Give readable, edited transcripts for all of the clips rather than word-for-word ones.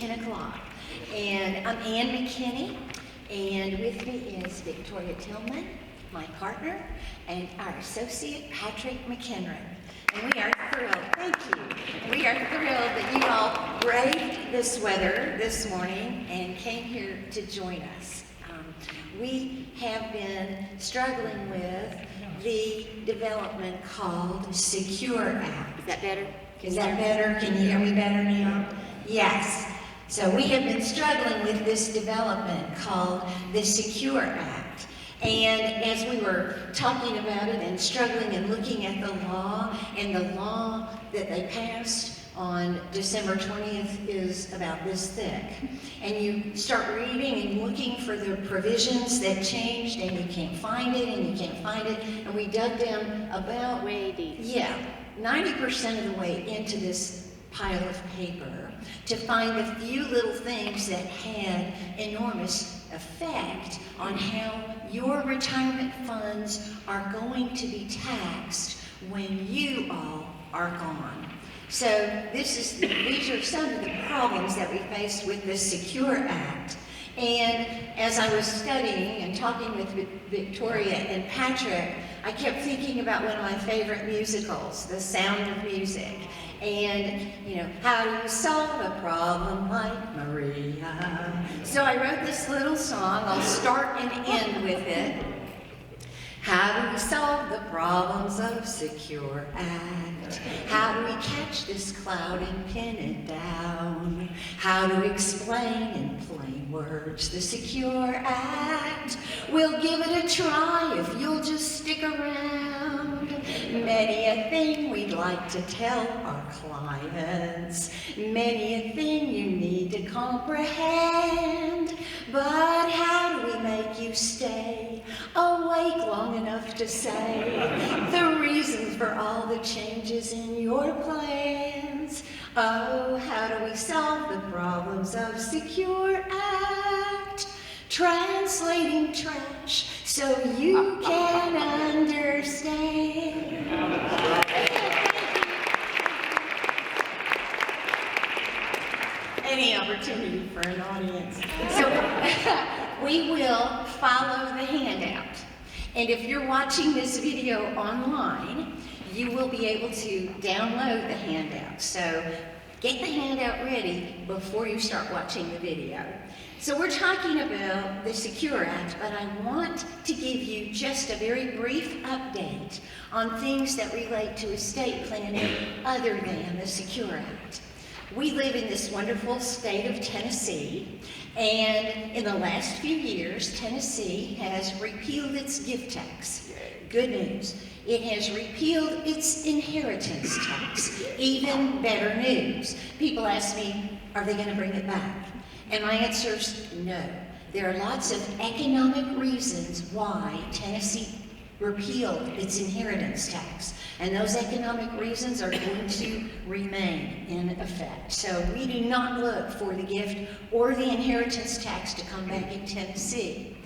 10 o'clock. And I'm Ann McKinney, and with me is Victoria Tillman, my partner, and our associate, Patrick McHenry. And we are thrilled, thank you. We are thrilled that you all braved this weather this morning and came here to join us. We have been struggling with the development called Secure Act. Is that better? Is that better? Can you hear me better now? Yes. So we have been struggling with this development called the Secure Act. And as we were talking about it and struggling and looking at the law, and the law that they passed on December 20th is about this thick. And you start reading and looking for the provisions that changed, and you can't find it, and you can't find it. And we dug down about, way deep. Yeah, 90% of the way into this pile of paper to find a few little things that had enormous effect on how your retirement funds are going to be taxed when you all are gone. So these are some of the problems that we faced with the Secure Act. And as I was studying and talking with Victoria and Patrick, I kept thinking about one of my favorite musicals, The Sound of Music. And, you know, how do you solve a problem like Maria? So I wrote this little song. I'll start and end with it. How do we solve the problems of Secure Act? How do we catch this cloud and pin it down? How to explain in plain words the Secure Act? We'll give it a try if you'll just stick around. Many a thing we'd like to tell our clients, many a thing you need to comprehend. But how do we make you stay awake long enough to say the reasons for all the changes in your plans? Oh, how do we solve the problems of Secure Act? Translating trash so you can understand. Any opportunity for an audience. So we will follow the handout. And if you're watching this video online, you will be able to download the handout. So get the handout ready before you start watching the video. So we're talking about the Secure Act, but I want to give you just a very brief update on things that relate to estate planning other than the Secure Act. We live in this wonderful state of Tennessee, and in the last few years, Tennessee has repealed its gift tax. Good news. It has repealed its inheritance tax. Even better news. People ask me, are they going to bring it back? And my answer is no. There are lots of economic reasons why Tennessee repealed its inheritance tax. And those economic reasons are going to remain in effect. So we do not look for the gift or the inheritance tax to come back in Tennessee.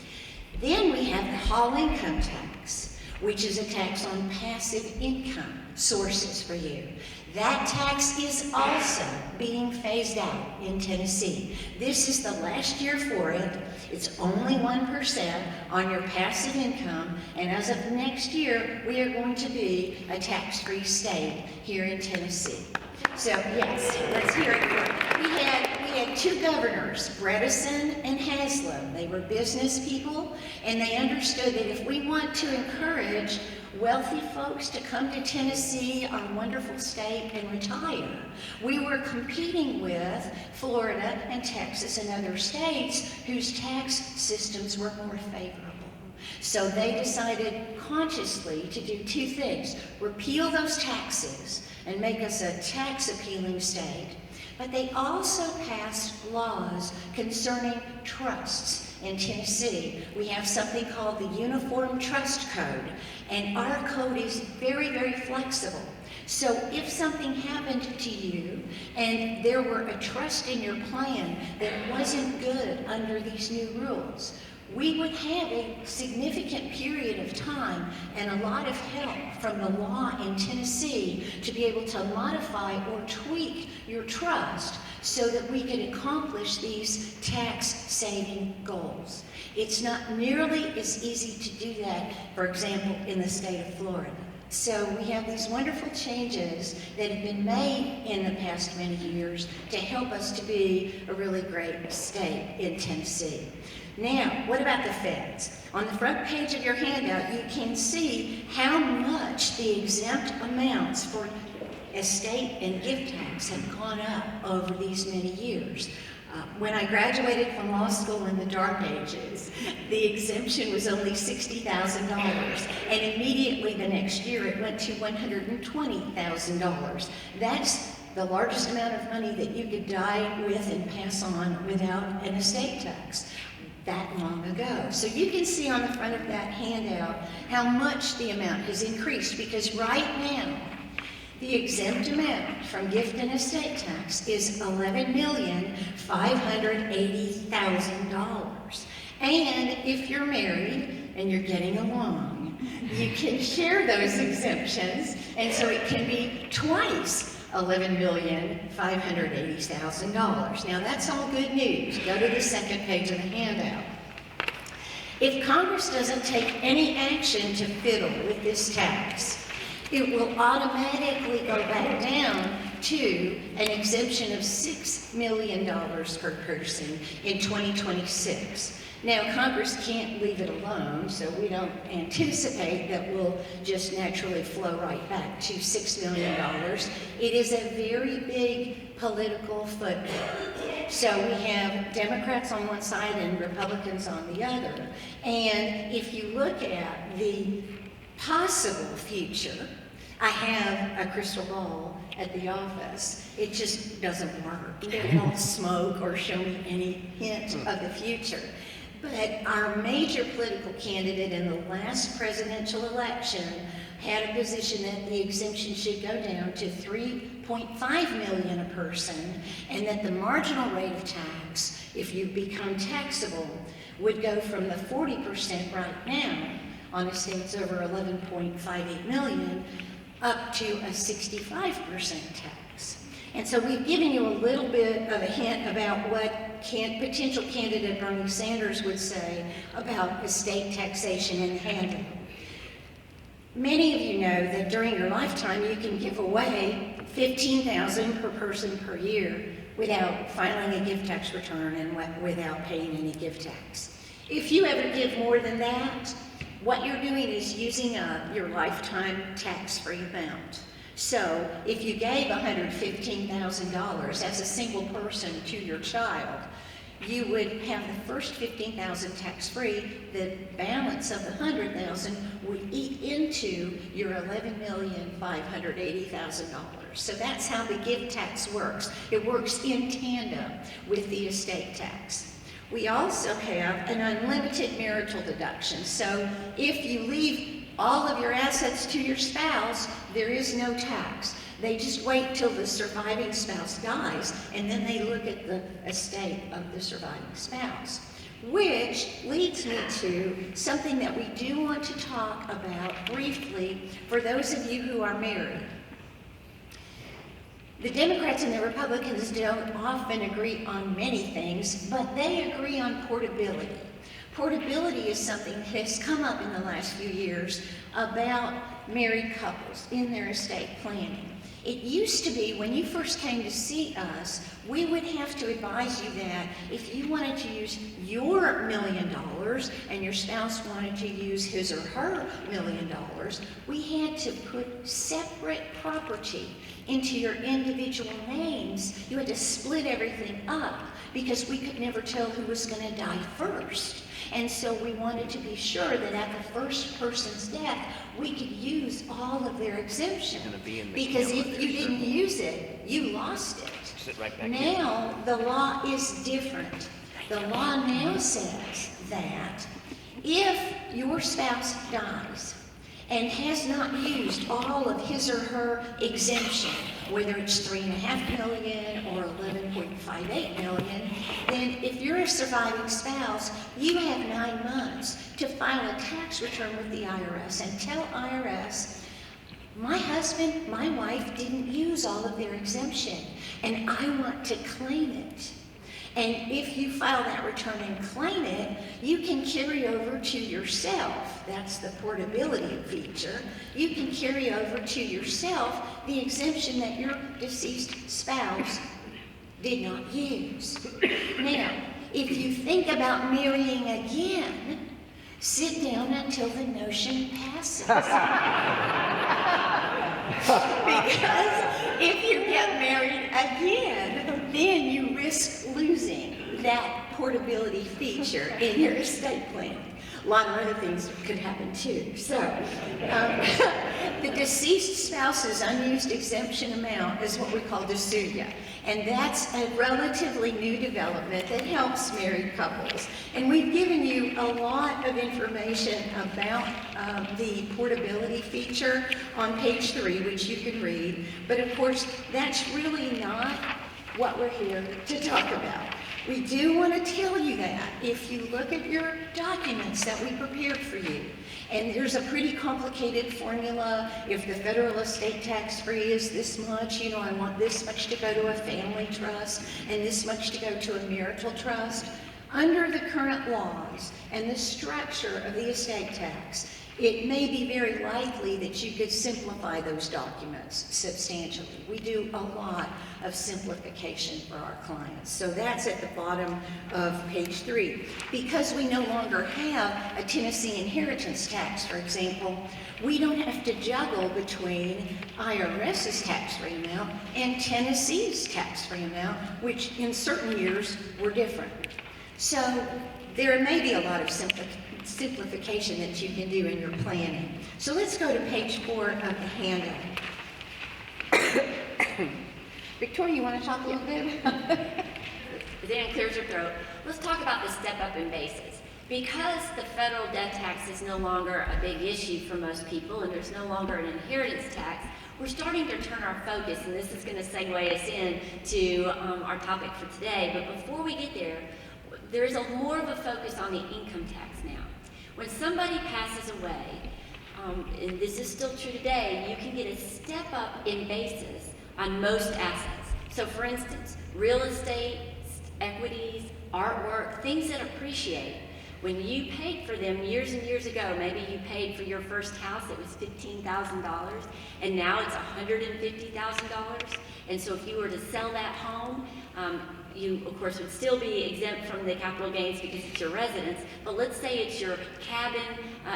Then we have the Hall income tax, which is a tax on passive income sources for you. That tax is also being phased out in Tennessee. This is the last year for it. It's only 1% on your passive income, and as of next year, we are going to be a tax-free state here in Tennessee. So yes, let's hear it. We had two governors, Bredesen and Haslam. They were business people, and they understood that if we want to encourage wealthy folks to come to Tennessee, our wonderful state, and retire, we were competing with Florida and Texas and other states whose tax systems were more favorable. So they decided consciously to do two things: repeal those taxes and make us a tax-appealing state. But they also passed laws concerning trusts in Tennessee. We have something called the Uniform Trust Code, and our code is very, very flexible. So if something happened to you and there were a trust in your plan that wasn't good under these new rules, we would have a significant period of time and a lot of help from the law in Tennessee to be able to modify or tweak your trust so that we can accomplish these tax-saving goals. It's not nearly as easy to do that, for example, in the state of Florida. So we have these wonderful changes that have been made in the past many years to help us to be a really great state in Tennessee. Now, what about the feds? On the front page of your handout, you can see how much the exempt amounts for estate and gift tax have gone up over these many years. When I graduated from law school in the dark ages, the exemption was only $60,000, and immediately the next year it went to $120,000. That's the largest amount of money that you could die with and pass on without an estate tax that long ago. So you can see on the front of that handout how much the amount has increased, because right now, the exempt amount from gift and estate tax is $11,580,000. And if you're married and you're getting along, you can share those exemptions, and so it can be twice $11,580,000. Now that's all good news. Go to the second page of the handout. If Congress doesn't take any action to fiddle with this tax, it will automatically go back down to an exemption of $6 million per person in 2026. Now, Congress can't leave it alone, so we don't anticipate that we'll just naturally flow right back to $6 million. It is a very big political football. So we have Democrats on one side and Republicans on the other. And if you look at the possible future, I have a crystal ball at the office. It just doesn't work. It won't smoke or show me any hint of the future. But our major political candidate in the last presidential election had a position that the exemption should go down to $3.5 million a person, and that the marginal rate of tax, if you become taxable, would go from the 40% right now on estates over 11.58 million up to a 65% tax. And so we've given you a little bit of a hint about what potential candidate Bernie Sanders would say about estate taxation in handling. Many of you know that during your lifetime you can give away $15,000 per person per year without filing a gift tax return and without paying any gift tax. If you ever give more than that, what you're doing is using up your lifetime tax-free amount. So if you gave $115,000 as a single person to your child, you would have the first $15,000 tax-free. The balance of the $100,000 would eat into your $11,580,000. So that's how the gift tax works. It works in tandem with the estate tax. We also have an unlimited marital deduction. So if you leave all of your assets to your spouse, there is no tax. They just wait till the surviving spouse dies, and then they look at the estate of the surviving spouse. Which leads me to something that we do want to talk about briefly for those of you who are married. The Democrats and the Republicans don't often agree on many things, but they agree on portability. Portability is something that has come up in the last few years about married couples in their estate planning. It used to be, when you first came to see us, we would have to advise you that if you wanted to use your $1 million and your spouse wanted to use his or her $1 million, we had to put separate property into your individual names. You had to split everything up because we could never tell who was going to die first. And so we wanted to be sure that at the first person's death, we could use all of their exemption. Because if you didn't use it, you lost it. Now, the law is different. The law now says that if your spouse dies and has not used all of his or her exemption, whether it's $3.5 million or $11.58 million, then if you're a surviving spouse, you have 9 months to file a tax return with the IRS and tell IRS, my husband, my wife didn't use all of their exemption, and I want to claim it. And if you file that return and claim it, you can carry over to yourself, that's the portability feature, you can carry over to yourself the exemption that your deceased spouse did not use. Now, if you think about marrying again, sit down until the notion passes. Because if you get married again, then you risk losing that portability feature in your estate plan. A lot of other things could happen too. So, the deceased spouse's unused exemption amount is what we call DSUDIA. And that's a relatively new development that helps married couples. And we've given you a lot of information about the portability feature on page 3, which you can read. But of course, that's really not what we're here to talk about. We do want to tell you that if you look at your documents that we prepared for you, and there's a pretty complicated formula. If the federal estate tax-free is this much, you know, I want this much to go to a family trust and this much to go to a marital trust. Under the current laws and the structure of the estate tax, it may be very likely that you could simplify those documents substantially. We do a lot of simplification for our clients. So that's at the bottom of page 3. Because we no longer have a Tennessee inheritance tax, for example, we don't have to juggle between IRS's tax-free amount and Tennessee's tax-free amount, which in certain years were different. So there may be a lot of simplification that you can do in your planning. So let's go to page 4 of the handout. Victoria, you want to talk a little bit? Dan clears her throat. Let's talk about the step up in basis. Because the federal death tax is no longer a big issue for most people, and there's no longer an inheritance tax, we're starting to turn our focus, and this is going to segue us in to our topic for today. But before we get there, there's more of a focus on the income tax now. When somebody passes away, and this is still true today, you can get a step up in basis on most assets. So for instance, real estate, equities, artwork, things that appreciate. When you paid for them years and years ago, maybe you paid for your first house, it was $15,000, and now it's $150,000. And so if you were to sell that home, you, of course, would still be exempt from the capital gains because it's your residence, but let's say it's your cabin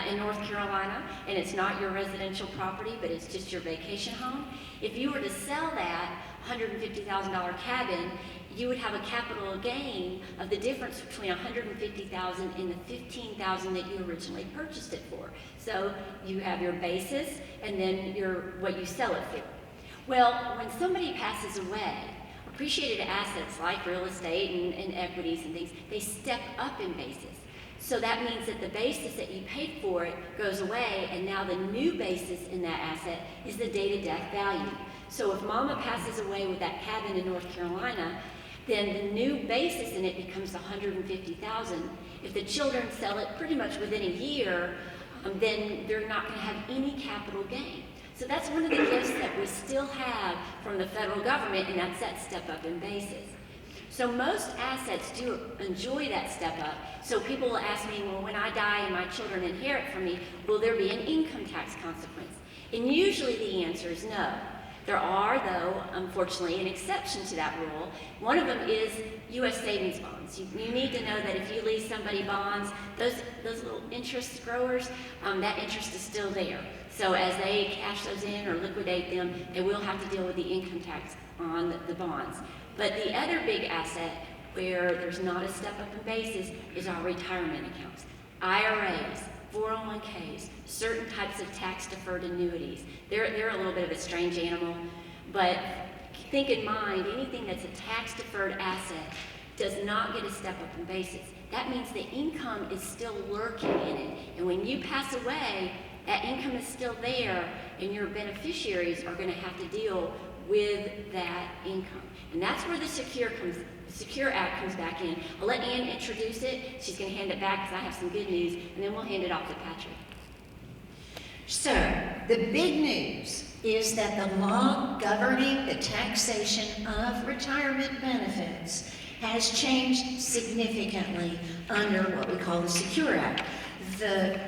in North Carolina, and it's not your residential property, but it's just your vacation home. If you were to sell that $150,000 cabin, you would have a capital gain of the difference between $150,000 and the $15,000 that you originally purchased it for. So you have your basis, and then what you sell it for. Well, when somebody passes away, appreciated assets like real estate and equities and things, they step up in basis. So that means that the basis that you paid for it goes away, and now the new basis in that asset is the date of death value. So if Mama passes away with that cabin in North Carolina, then the new basis in it becomes $150,000. If the children sell it pretty much within a year, then they're not going to have any capital gain. So that's one of the gifts that we still have from the federal government, and that's that step up in basis. So most assets do enjoy that step up. So people will ask me, well, when I die and my children inherit from me, will there be an income tax consequence? And usually the answer is no. There are, though, unfortunately, an exception to that rule. One of them is U.S. savings bonds. You need to know that if you leave somebody bonds, those little interest growers, that interest is still there. So as they cash those in or liquidate them, they will have to deal with the income tax on the bonds. But the other big asset where there's not a step up in basis is our retirement accounts. IRAs, 401ks, certain types of tax-deferred annuities. They're a little bit of a strange animal, but think in mind, anything that's a tax-deferred asset does not get a step up in basis. That means the income is still lurking in it. And when you pass away, that income is still there, and your beneficiaries are going to have to deal with that income. And that's where the Secure Act comes back in. I'll let Ann introduce it. She's going to hand it back because I have some good news, and then we'll hand it off to Patrick. So, the big news is that the law governing the taxation of retirement benefits has changed significantly under what we call the SECURE Act. The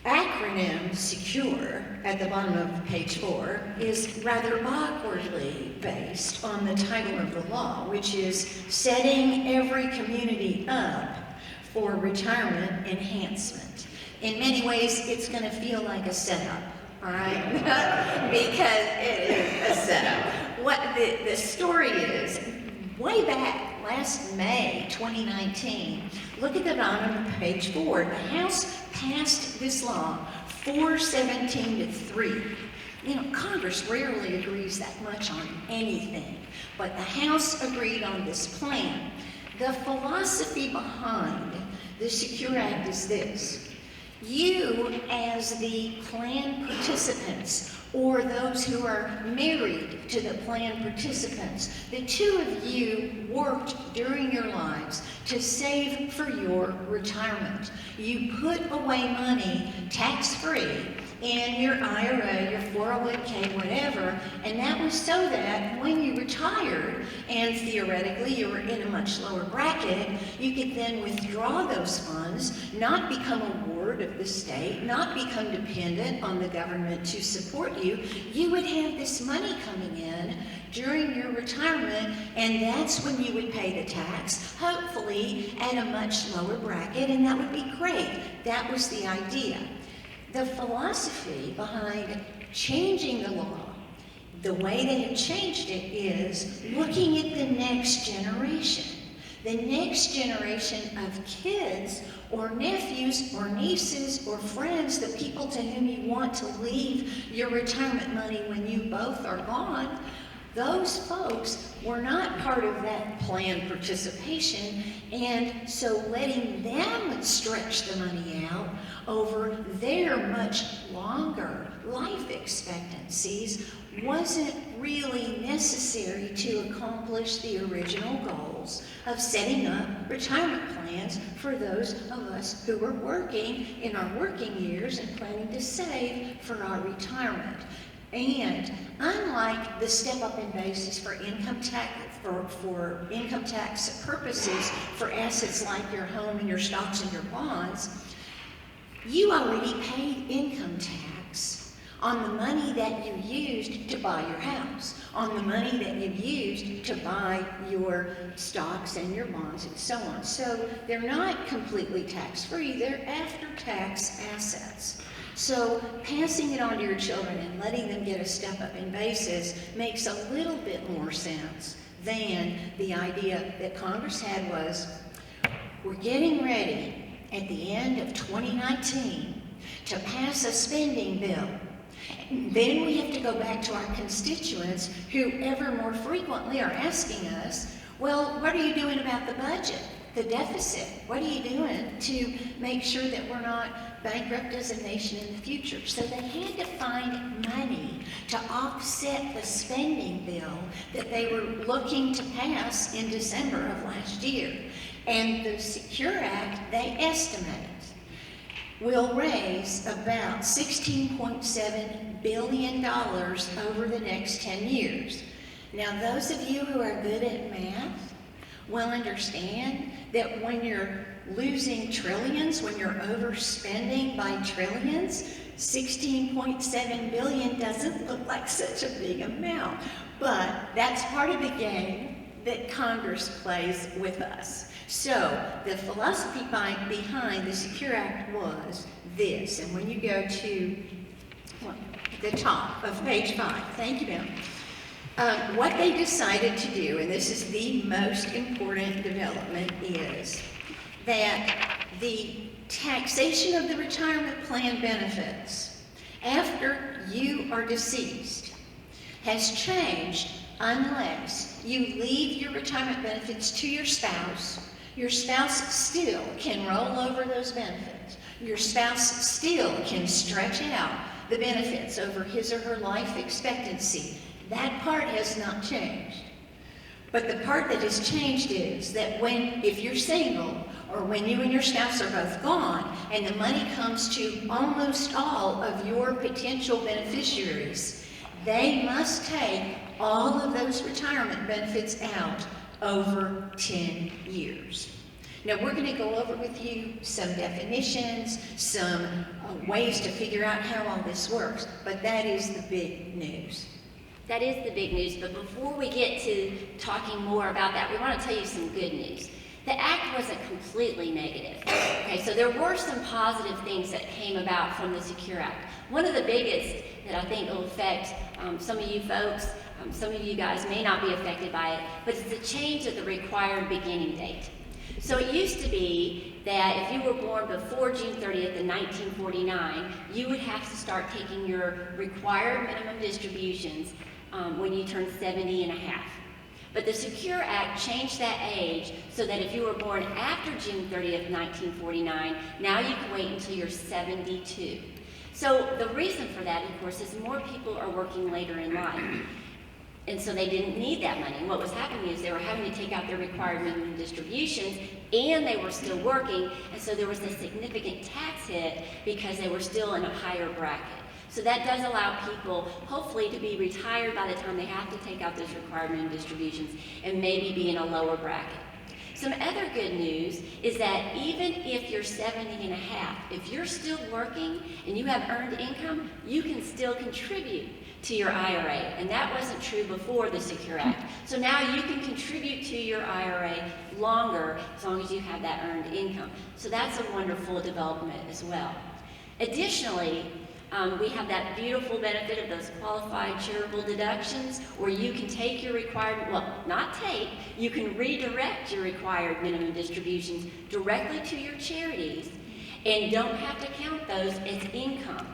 acronym SECURE at the bottom of page 4 is rather awkwardly based on the title of the law, which is Setting Every Community Up for Retirement Enhancement. In many ways, it's going to feel like a setup, all right? Because it is a setup. What the story is, way back last May 2019, look at the bottom of page 4. The House passed this law 417 to 3. You know, Congress rarely agrees that much on anything, but the House agreed on this plan. The philosophy behind the SECURE Act is this. You, as the plan participants, or those who are married to the plan participants, the two of you worked during your lives to save for your retirement. You put away money tax-free in your IRA, your 401k, whatever, and that was so that when you retired, and theoretically you were in a much lower bracket, you could then withdraw those funds, not become a ward of the state, not become dependent on the government to support you. You would have this money coming in during your retirement, and that's when you would pay the tax, hopefully at a much lower bracket, and that would be great. That was the idea. The philosophy behind changing the law, the way they have changed it, is looking at the next generation. The next generation of kids or nephews or nieces or friends, the people to whom you want to leave your retirement money when you both are gone. Those folks were not part of that plan participation, and so letting them stretch the money out over their much longer life expectancies wasn't really necessary to accomplish the original goals of setting up retirement plans for those of us who were working in our working years and planning to save for our retirement. And unlike the step-up in basis for income tax purposes for assets like your home and your stocks and your bonds, you already paid income tax on the money that you used to buy your house, on the money that you used to buy your stocks and your bonds and so on. So they're not completely tax-free, they're after-tax assets. So passing it on to your children and letting them get a step-up in basis makes a little bit more sense than the idea that Congress had was, we're getting ready at the end of 2019 to pass a spending bill. Then we have to go back to our constituents who ever more frequently are asking us, well, what are you doing about the budget, the deficit? What are you doing to make sure that we're not bankrupt as a nation in the future? So they had to find money to offset the spending bill that they were looking to pass in December of last year. And the SECURE Act, they estimate, will raise about $16.7 billion over the next 10 years. Now, those of you who are good at math will understand that when you're losing trillions, when you're overspending by trillions, $16.7 billion doesn't look like such a big amount. But that's part of the game that Congress plays with us. So the philosophy behind the SECURE Act was this, and when you go to the top of page 5, thank you, Bill. What they decided to do, and this is the most important development, is that the taxation of the retirement plan benefits after you are deceased has changed unless you leave your retirement benefits to your spouse. Your spouse still can roll over those benefits. Your spouse still can stretch out the benefits over his or her life expectancy. That part has not changed. But the part that has changed is that if you're single, or when you and your spouse are both gone, and the money comes to almost all of your potential beneficiaries, they must take all of those retirement benefits out over 10 years. Now, we're going to go over with you some definitions, some ways to figure out how all this works, but that is the big news. That is the big news, but before we get to talking more about that, we want to tell you some good news. The act wasn't completely negative. Okay, so there were some positive things that came about from the Secure Act. One of the biggest that I think will affect some of you folks, some of you guys may not be affected by it, but it's the change of the required beginning date. So it used to be that if you were born before June 30th in 1949, you would have to start taking your required minimum distributions when you turn 70 and a half. But the Secure Act changed that age so that if you were born after June 30th, 1949, now you can wait until you're 72. So the reason for that, of course, is more people are working later in life. And so they didn't need that money. And what was happening is they were having to take out their required minimum distributions, and they were still working, and so there was a significant tax hit because they were still in a higher bracket. So that does allow people, hopefully, to be retired by the time they have to take out those required minimum distributions and maybe be in a lower bracket. Some other good news is that even if you're 70 and a half, if you're still working and you have earned income, you can still contribute to your IRA, and that wasn't true before the Secure Act. So now you can contribute to your IRA longer as long as you have that earned income. So that's a wonderful development as well. Additionally, we have that beautiful benefit of those qualified charitable deductions where you can take your required, well, not take, you can redirect your required minimum distributions directly to your charities and don't have to count those as income.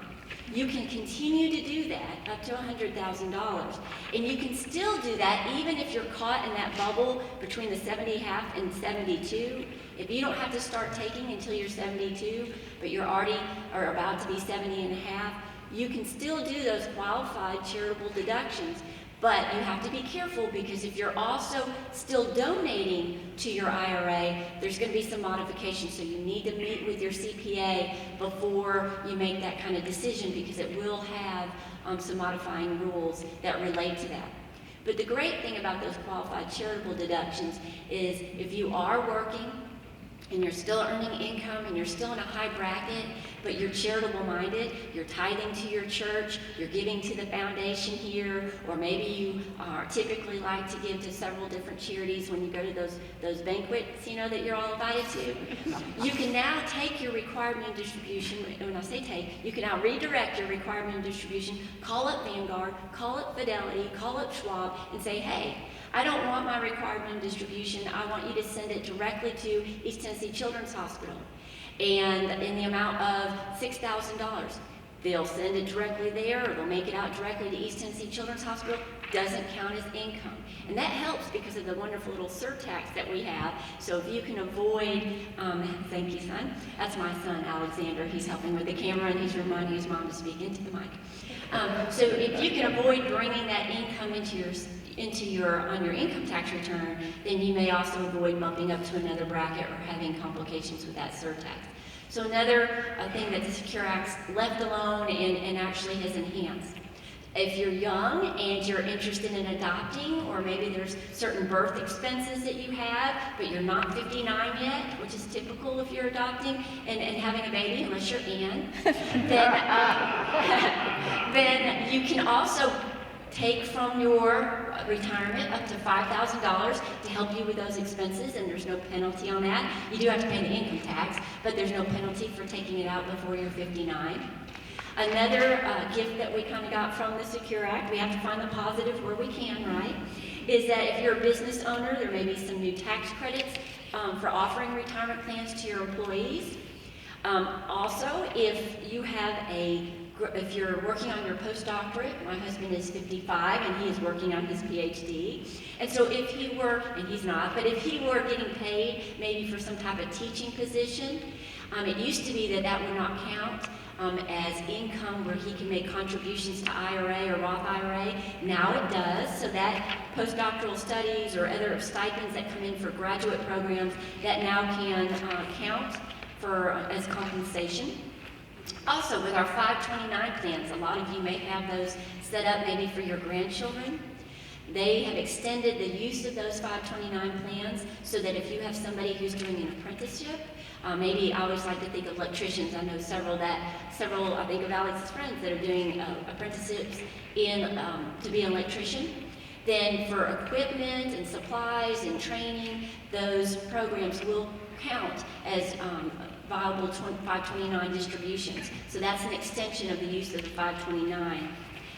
You can continue to do that up to $100,000. And you can still do that even if you're caught in that bubble between the 70 half and 72. If you don't have to start taking until you're 72, but you're already or about to be 70 and a half, you can still do those qualified charitable deductions. But you have to be careful because if you're also still donating to your IRA, there's going to be some modifications. So you need to meet with your CPA before you make that kind of decision because it will have some modifying rules that relate to that. But the great thing about those qualified charitable deductions is if you are working and you're still earning income and you're still in a high bracket, but you're charitable minded, you're tithing to your church, you're giving to the foundation here, or maybe you typically like to give to several different charities when you go to those banquets, that you're all invited to. You can now take your required minimum distribution, when I say take, you can now redirect your required minimum distribution, call up Vanguard, call up Fidelity, call up Schwab, and say, hey, I don't want my required minimum distribution. I want you to send it directly to East Tennessee Children's Hospital, and in the amount of $6,000. They'll send it directly there, or they'll make it out directly to East Tennessee Children's Hospital. Doesn't count as income. And that helps because of the wonderful little surtax that we have. So if you can avoid, thank you, son. That's my son, Alexander. He's helping with the camera, and he's reminding his mom to speak into the mic. So if you can avoid bringing that income on your income tax return, then you may also avoid bumping up to another bracket or having complications with that surtax. So another thing that the Secure Act's left alone and actually has enhanced. If you're young and you're interested in adopting, or maybe there's certain birth expenses that you have, but you're not 59 yet, which is typical if you're adopting and having a baby, unless you're Ann, then you can also take from your retirement up to $5,000 to help you with those expenses, and there's no penalty on that. You do have to pay the income tax, but there's no penalty for taking it out before you're 59. Another gift that we kind of got from the Secure Act, we have to find the positive where we can, right, is that if you're a business owner, there may be some new tax credits for offering retirement plans to your employees. Also, if you're working on your postdoctorate, my husband is 55 and he is working on his PhD. And so if he were, and he's not, but if he were getting paid maybe for some type of teaching position, it used to be that would not count as income where he can make contributions to IRA or Roth IRA. Now it does, so that postdoctoral studies or other stipends that come in for graduate programs, that now can count as compensation. Also, with our 529 plans, a lot of you may have those set up maybe for your grandchildren. They have extended the use of those 529 plans so that if you have somebody who's doing an apprenticeship, maybe I always like to think of electricians. I know several, I think of Alex's friends that are doing apprenticeships to be an electrician. Then for equipment and supplies and training, those programs will count as viable 529 distributions. So that's an extension of the use of the 529.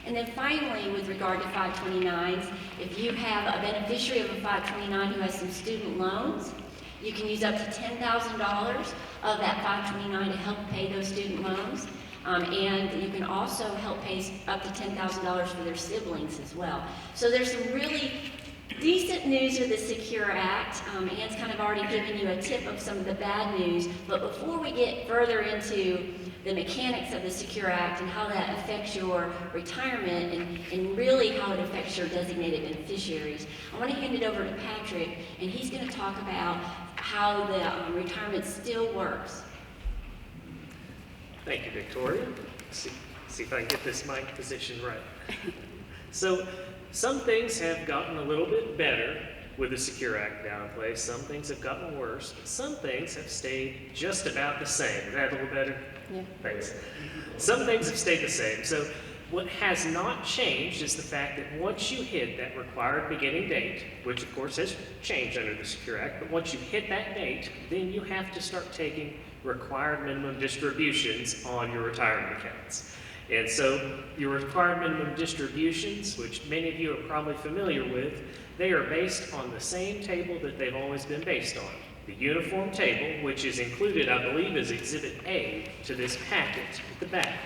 And then finally, with regard to 529s, if you have a beneficiary of a 529 who has some student loans, you can use up to $10,000 of that 529 to help pay those student loans. And you can also help pay up to $10,000 for their siblings as well. So there's some really decent news with the Secure Act. Ann's kind of already given you a tip of some of the bad news, but before we get further into the mechanics of the Secure Act and how that affects your retirement and really how it affects your designated beneficiaries, I want to hand it over to Patrick, and he's going to talk about how the retirement still works. Thank you, Victoria. See if I can get this mic position right. So, some things have gotten a little bit better with the Secure Act now in place. Some things have gotten worse, but some things have stayed just about the same. Is that a little better? Yeah. Thanks. Some things have stayed the same. So, what has not changed is the fact that once you hit that required beginning date, which of course has changed under the Secure Act, but once you hit that date, then you have to start taking required minimum distributions on your retirement accounts. And so your required minimum distributions, which many of you are probably familiar with, they are based on the same table that they've always been based on. The uniform table, which is included, I believe, as Exhibit A to this packet at the back.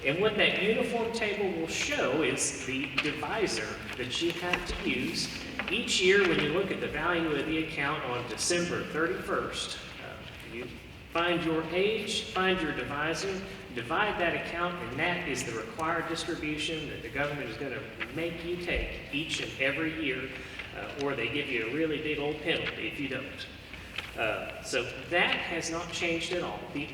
And what that uniform table will show is the divisor that you have to use each year when you look at the value of the account on December 31st. You find your age, find your divisor, divide that account, and that is the required distribution that the government is going to make you take each and every year, or they give you a really big old penalty if you don't. So that has not changed at all. The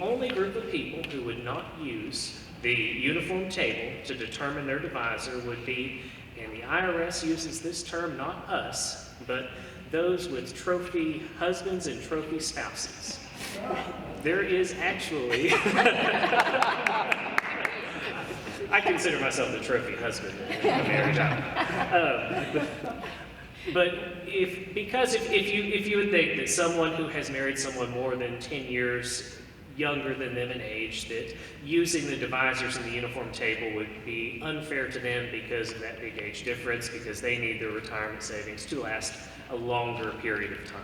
only group of people who would not use the uniform table to determine their divisor would be, and the IRS uses this term, not us, but those with trophy husbands and trophy spouses. There is actually, I consider myself the trophy husband in a marriage. But if you would think that someone who has married someone more than 10 years younger than them in age, that using the divisors in the uniform table would be unfair to them because of that big age difference, because they need their retirement savings to last a longer period of time.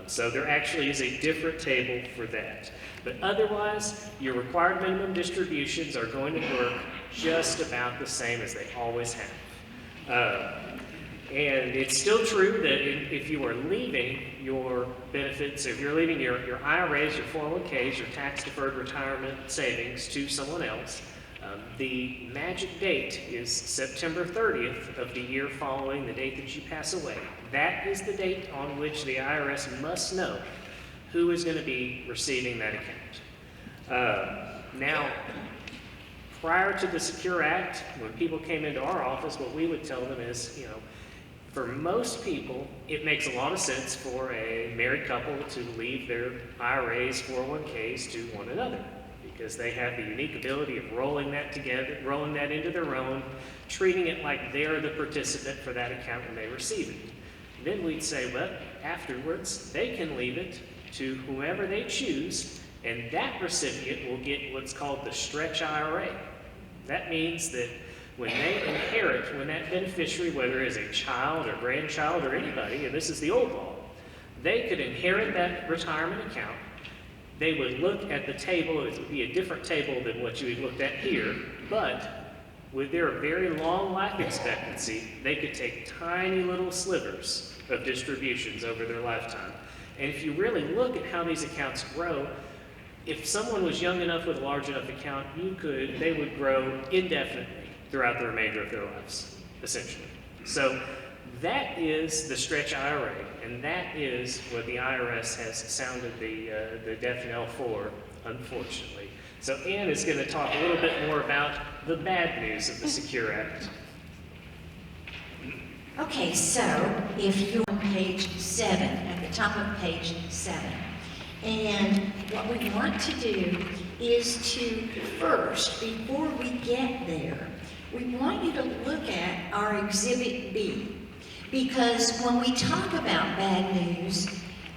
So there actually is a different table for that. But otherwise, your required minimum distributions are going to work just about the same as they always have. And it's still true that if you are leaving your benefits, if you're leaving your IRAs, your 401ks, your tax-deferred retirement savings to someone else, the magic date is September 30th of the year following the date that you pass away. That is the date on which the IRS must know who is going to be receiving that account. Now, prior to the Secure Act, when people came into our office, what we would tell them is, for most people, it makes a lot of sense for a married couple to leave their IRAs, 401ks to one another, because they have the unique ability of rolling that together, rolling that into their own, treating it like they're the participant for that account when they receive it. Then we'd say, well, afterwards, they can leave it to whoever they choose, and that recipient will get what's called the stretch IRA. That means that when they inherit, when that beneficiary, whether it's a child or grandchild or anybody, and this is the old law, they could inherit that retirement account. They would look at the table, it would be a different table than what you had looked at here, but with their very long life expectancy, they could take tiny little slivers of distributions over their lifetime. And if you really look at how these accounts grow, if someone was young enough with a large enough account, they would grow indefinitely throughout the remainder of their lives, essentially. So that is the stretch IRA, and that is what the IRS has sounded the death knell for unfortunately. So Ann is going to talk a little bit more about the bad news of the Secure Act. Okay, so if you're on page 7, at the top of page 7, and what we want to do is to first, before we get there, we want you to look at our Exhibit B. Because when we talk about bad news,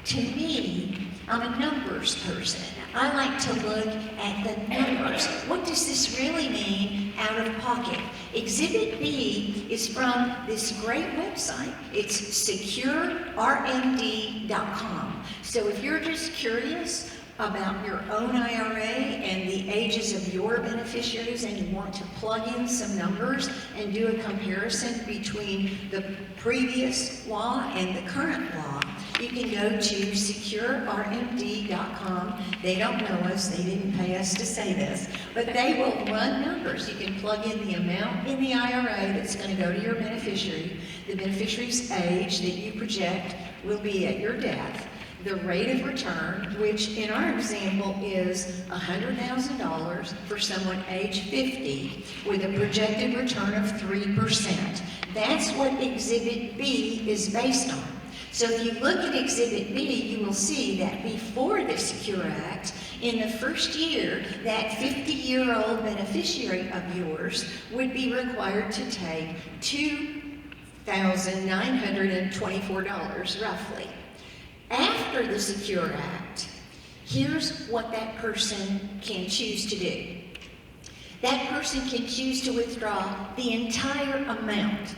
to me, I'm a numbers person. I like to look at the numbers. What does this really mean out of pocket? Exhibit B is from this great website. It's securermd.com. So if you're just curious about your own IRA and the ages of your beneficiaries and you want to plug in some numbers and do a comparison between the previous law and the current law, you can go to securermd.com. They don't know us, they didn't pay us to say this, but they will run numbers. You can plug in the amount in the IRA that's going to go to your beneficiary, the beneficiary's age that you project will be at your death, the rate of return, which in our example is $100,000 for someone age 50 with a projected return of 3%. That's what Exhibit B is based on. So if you look at Exhibit B, you will see that before the Secure Act, in the first year, that 50-year-old beneficiary of yours would be required to take $2,924 roughly. After the Secure Act, here's what that person can choose to do. That person can choose to withdraw the entire amount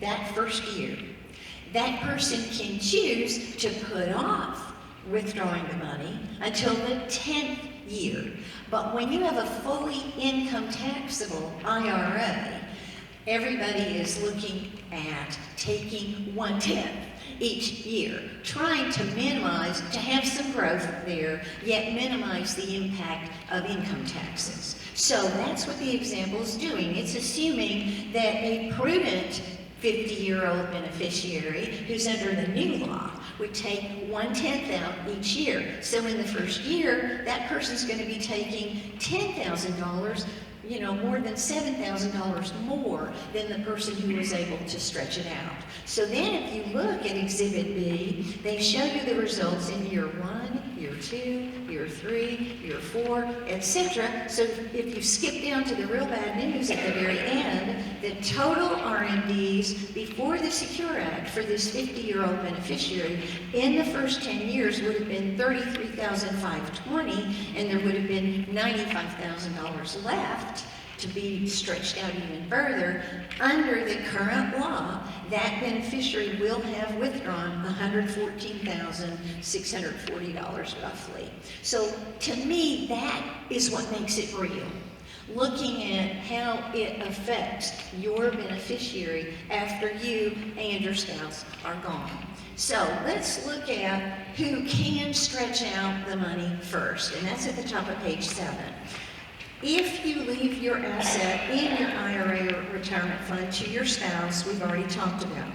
that first year. That person can choose to put off withdrawing the money until the 10th year. But when you have a fully income taxable IRA, everybody is looking at taking 1/10 each year, trying to minimize, to have some growth there, yet minimize the impact of income taxes. So that's what the example is doing. It's assuming that a prudent 50-year-old beneficiary who's under the new law would take 1/10 out each year. So in the first year, that person's going to be taking $10,000, more than $7,000 more than the person who was able to stretch it out. So then if you look at Exhibit B, they show you the results in year 1, year 2, year 3, year 4, etc. So if you skip down to the real bad news at the very end, the total RMDs before the Secure Act for this 50-year-old beneficiary in the first 10 years would have been $33,520, and there would have been $95,000 left to be stretched out even further. Under the current law, that beneficiary will have withdrawn $114,640 roughly. So to me, that is what makes it real. Looking at how it affects your beneficiary after you and your spouse are gone. So let's look at who can stretch out the money first, and that's at the top of page 7. If you leave your asset in your IRA or retirement fund to your spouse, we've already talked about.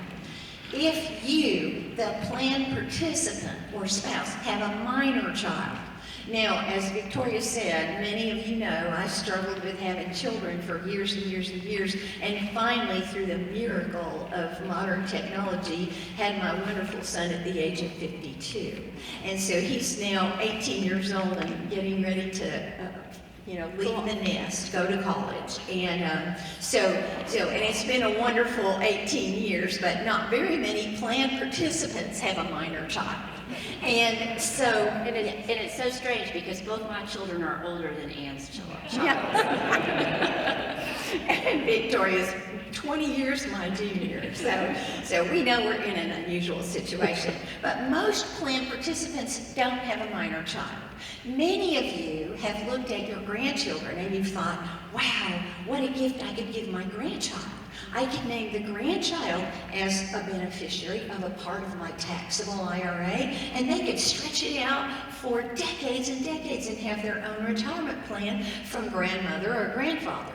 If you, the plan participant or spouse, have a minor child. Now, as Victoria said, many of you know I struggled with having children for years and years and years, and finally, through the miracle of modern technology, had my wonderful son at the age of 52. And so he's now 18 years old and getting ready to leave the nest, go to college. And so and it's been a wonderful 18 years, but not very many plan participants have a minor child. And so... And it's so strange because both my children are older than Ann's children. Yeah. And Victoria's 20 years my junior. So we know we're in an unusual situation. But most plan participants don't have a minor child. Many of you have looked at your grandchildren and you've thought, wow, what a gift I could give my grandchild. I could name the grandchild as a beneficiary of a part of my taxable IRA, and they could stretch it out for decades and decades and have their own retirement plan from grandmother or grandfather.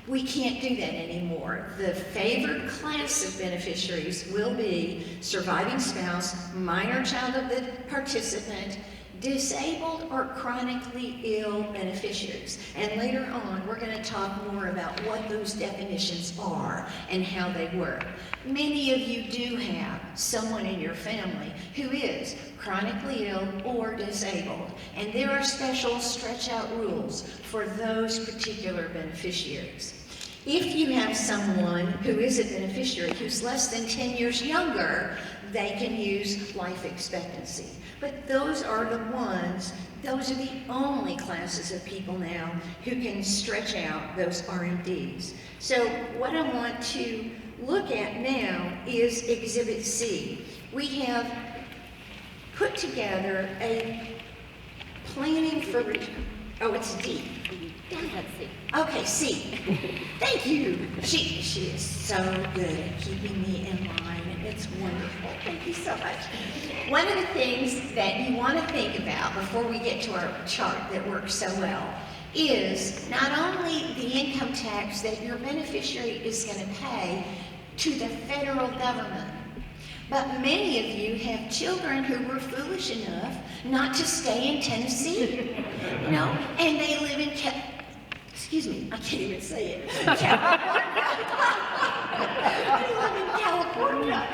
We can't do that anymore. The favored class of beneficiaries will be surviving spouse, minor child of the participant, disabled or chronically ill beneficiaries. And later on, we're going to talk more about what those definitions are and how they work. Many of you do have someone in your family who is chronically ill or disabled, and there are special stretch-out rules for those particular beneficiaries. If you have someone who is a beneficiary who's less than 10 years younger, they can use life expectancy. But those are the only classes of people now who can stretch out those RMDs. So what I want to look at now is Exhibit C. We have put together a planning for, oh, it's D. Let's see. Okay, C. Thank you. She is so good at keeping me in line. It's wonderful. Thank you so much. One of the things that you want to think about before we get to our chart that works so well is not only the income tax that your beneficiary is going to pay to the federal government, but many of you have children who were foolish enough not to stay in Tennessee, you know, and they live in excuse me, I can't even say it. They live in California.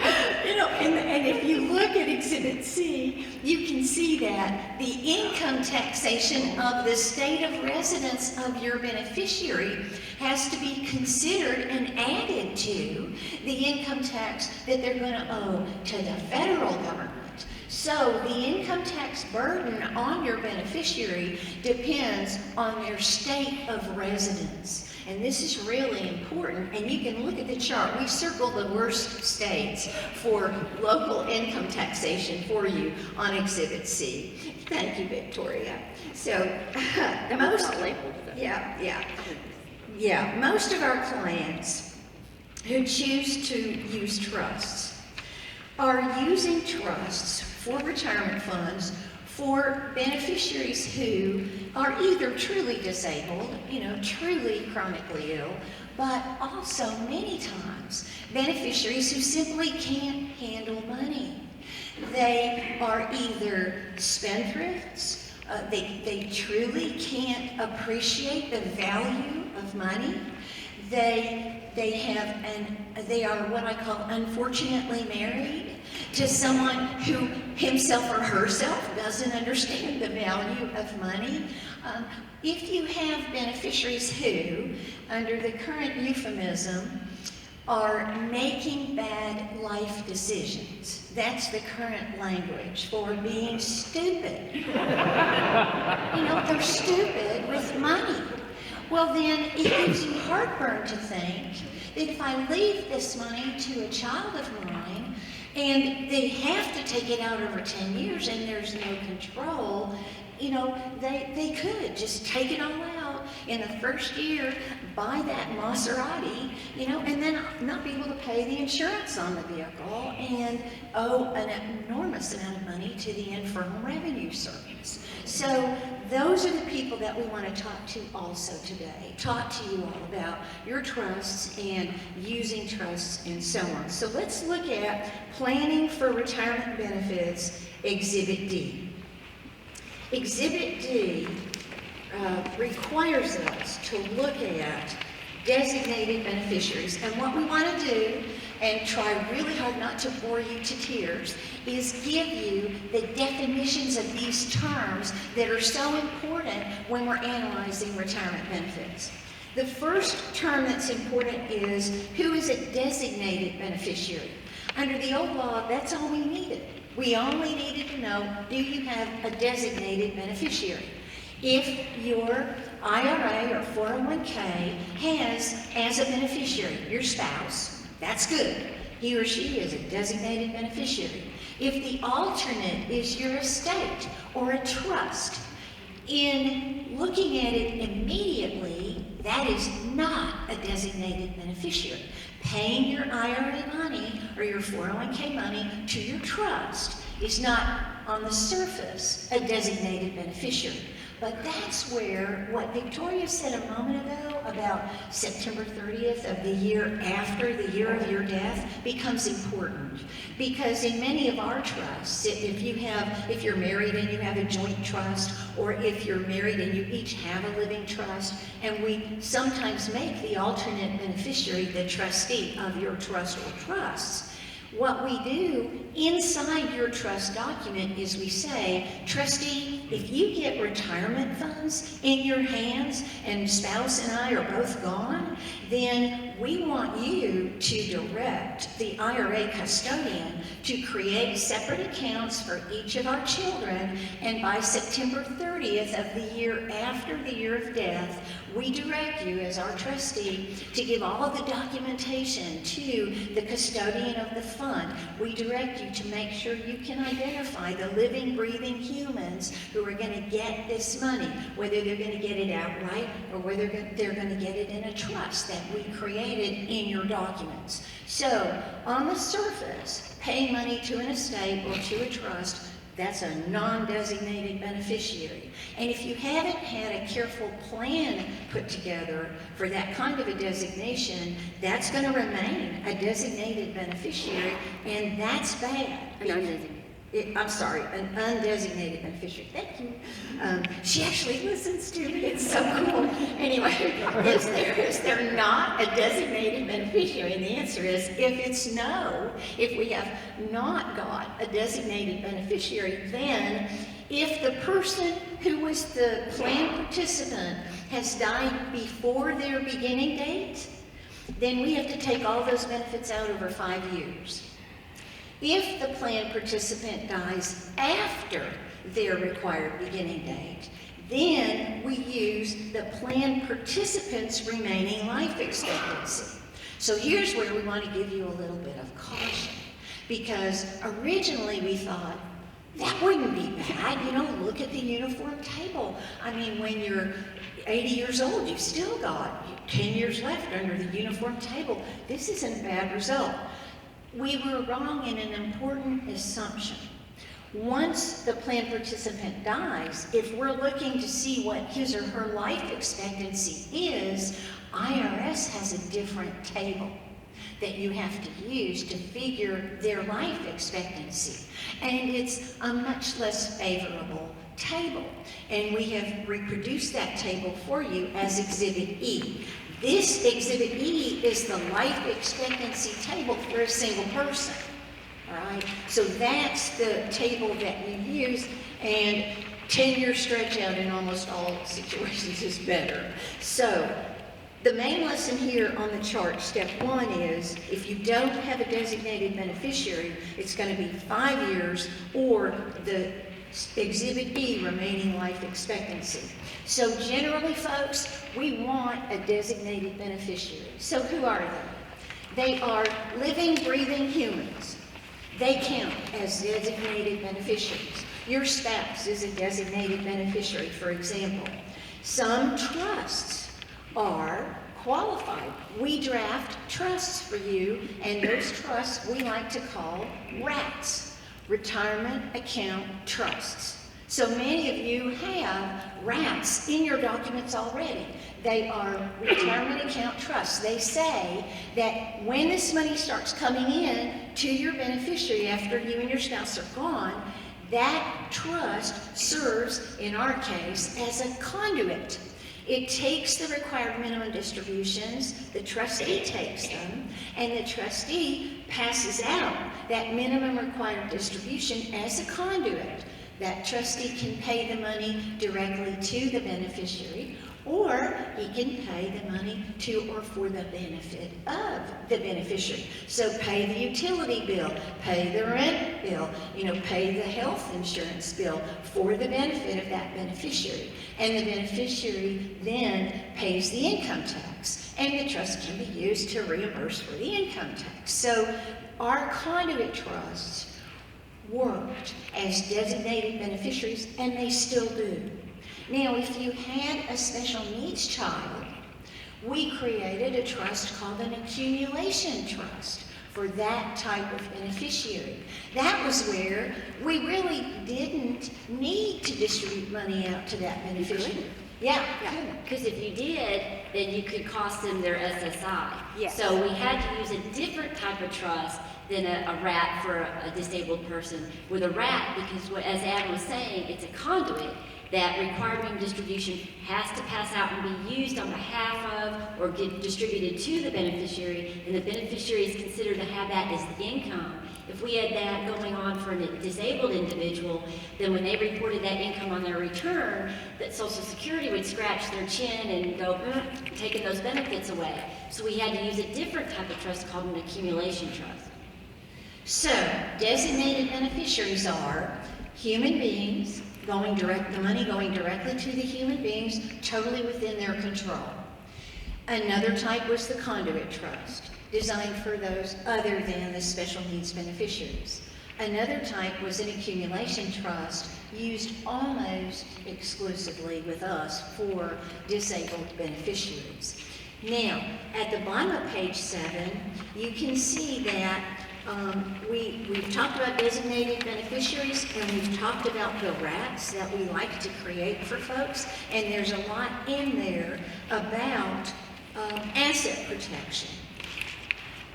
You know, and if you look at Exhibit C, you can see that the income taxation of the state of residence of your beneficiary has to be considered and added to the income tax that they're going to owe to the federal government. So the income tax burden on your beneficiary depends on their state of residence. And this is really important, and you can look at the chart. We circled the worst states for local income taxation for you on Exhibit C. Thank you, Victoria. So, most of our clients who choose to use trusts are using trusts for retirement funds for beneficiaries who are either truly disabled, you know, truly chronically ill, but also many times beneficiaries who simply can't handle money. They are either spendthrifts, they truly can't appreciate the value of money. They are what I call unfortunately married to someone who himself or herself doesn't understand the value of money. If you have beneficiaries who, under the current euphemism, are making bad life decisions, that's the current language for being stupid. You know, they're stupid with money. Well, then it gives you heartburn to think that if I leave this money to a child of mine and they have to take it out over 10 years and there's no control, you know, they could just take it all out in the first year, buy that Maserati, you know, and then not be able to pay the insurance on the vehicle and owe an enormous amount of money to the Internal Revenue Service. So those are the people that we want to talk to also today. Talk to you all about your trusts and using trusts and so on. So let's look at Planning for Retirement Benefits, Exhibit D. Exhibit D requires us to look at designated beneficiaries. And what we want to do, and try really hard not to bore you to tears, is give you the definitions of these terms that are so important when we're analyzing retirement benefits. The first term that's important is, who is a designated beneficiary? Under the old law, that's all we needed. We only needed to know, do you have a designated beneficiary? If your IRA or 401k has as a beneficiary your spouse, that's good. He or she is a designated beneficiary. If the alternate is your estate or a trust, in looking at it immediately, that is not a designated beneficiary. Paying your IRA money or your 401k money to your trust is not, on the surface, a designated beneficiary. But that's where what Victoria said a moment ago about September 30th of the year after the year of your death becomes important. Because in many of our trusts, if you're married and you have a joint trust, or if you're married and you each have a living trust, and we sometimes make the alternate beneficiary the trustee of your trust or trusts, what we do inside your trust document is we say, trustee, if you get retirement funds in your hands and spouse and I are both gone, then we want you to direct the IRA custodian to create separate accounts for each of our children, and by September 30th of the year after the year of death, we direct you as our trustee to give all of the documentation to the custodian of the fund. We direct you to make sure you can identify the living, breathing humans who are going to get this money, whether they're going to get it outright or whether they're going to get it in a trust that we created in your documents. So, on the surface, paying money to an estate or to a trust, that's a non-designated beneficiary. And if you haven't had a careful plan put together for that kind of a designation, that's going to remain a designated beneficiary, and that's bad. An undesignated. I'm sorry, an undesignated beneficiary. Thank you. She actually listens to me. It's so cool. Anyway, is there not a designated beneficiary? And the answer is, if it's no, if we have not got a designated beneficiary, then if the person who was the plan participant has died before their beginning date, then we have to take all those benefits out over 5 years. If the plan participant dies after their required beginning date, then we use the plan participant's remaining life expectancy. So here's where we want to give you a little bit of caution, because originally we thought that wouldn't be bad. You know, look at the uniform table. I mean, when you're 80 years old, you've still got 10 years left under the uniform table. This isn't a bad result. We were wrong in an important assumption. Once the plan participant dies, if we're looking to see what his or her life expectancy is, IRS has a different table that you have to use to figure their life expectancy. And it's a much less favorable table. And we have reproduced that table for you as Exhibit E. This Exhibit E is the life expectancy table for a single person, all right? So that's the table that you use, and 10-year stretch out in almost all situations is better. So the main lesson here on the chart, step 1, is if you don't have a designated beneficiary, it's going to be 5 years or the Exhibit E, remaining life expectancy. So generally, folks, we want a designated beneficiary. So who are they? They are living, breathing humans. They count as designated beneficiaries. Your spouse is a designated beneficiary, for example. Some trusts are qualified. We draft trusts for you, and those trusts we like to call RATs. Retirement Account Trusts. So many of you have RATs in your documents already. They are retirement account trusts. They say that when this money starts coming in to your beneficiary after you and your spouse are gone, that trust serves, in our case, as a conduit. It takes the required minimum distributions, the trustee takes them, and the trustee passes out that minimum required distribution as a conduit. That trustee can pay the money directly to the beneficiary, or he can pay the money to or for the benefit of the beneficiary. So pay the utility bill, pay the rent bill, pay the health insurance bill for the benefit of that beneficiary. And the beneficiary then pays the income tax, and the trust can be used to reimburse for the income tax. So our conduit trusts worked as designated beneficiaries, and they still do. Now, if you had a special needs child, we created a trust called an accumulation trust for that type of beneficiary. That was where we really didn't need to distribute money out to that beneficiary. Yeah. Because if you did, then you could cost them their SSI. Yes. So we had to use a different type of trust than a RAT for a disabled person. With a RAT, because as Adam was saying, it's a conduit that required minimum distribution has to pass out and be used on behalf of or get distributed to the beneficiary, and the beneficiary is considered to have that as income. If we had that going on for a disabled individual, then when they reported that income on their return, that Social Security would scratch their chin and go, taking those benefits away. So we had to use a different type of trust called an accumulation trust. So, designated beneficiaries are human beings, the money going directly to the human beings, totally within their control. Another type was the conduit trust, designed for those other than the special needs beneficiaries. Another type was an accumulation trust used almost exclusively with us for disabled beneficiaries. Now, at the bottom of page 7, you can see that we've talked about designated beneficiaries, and we've talked about the RATs that we like to create for folks, and there's a lot in there about asset protection.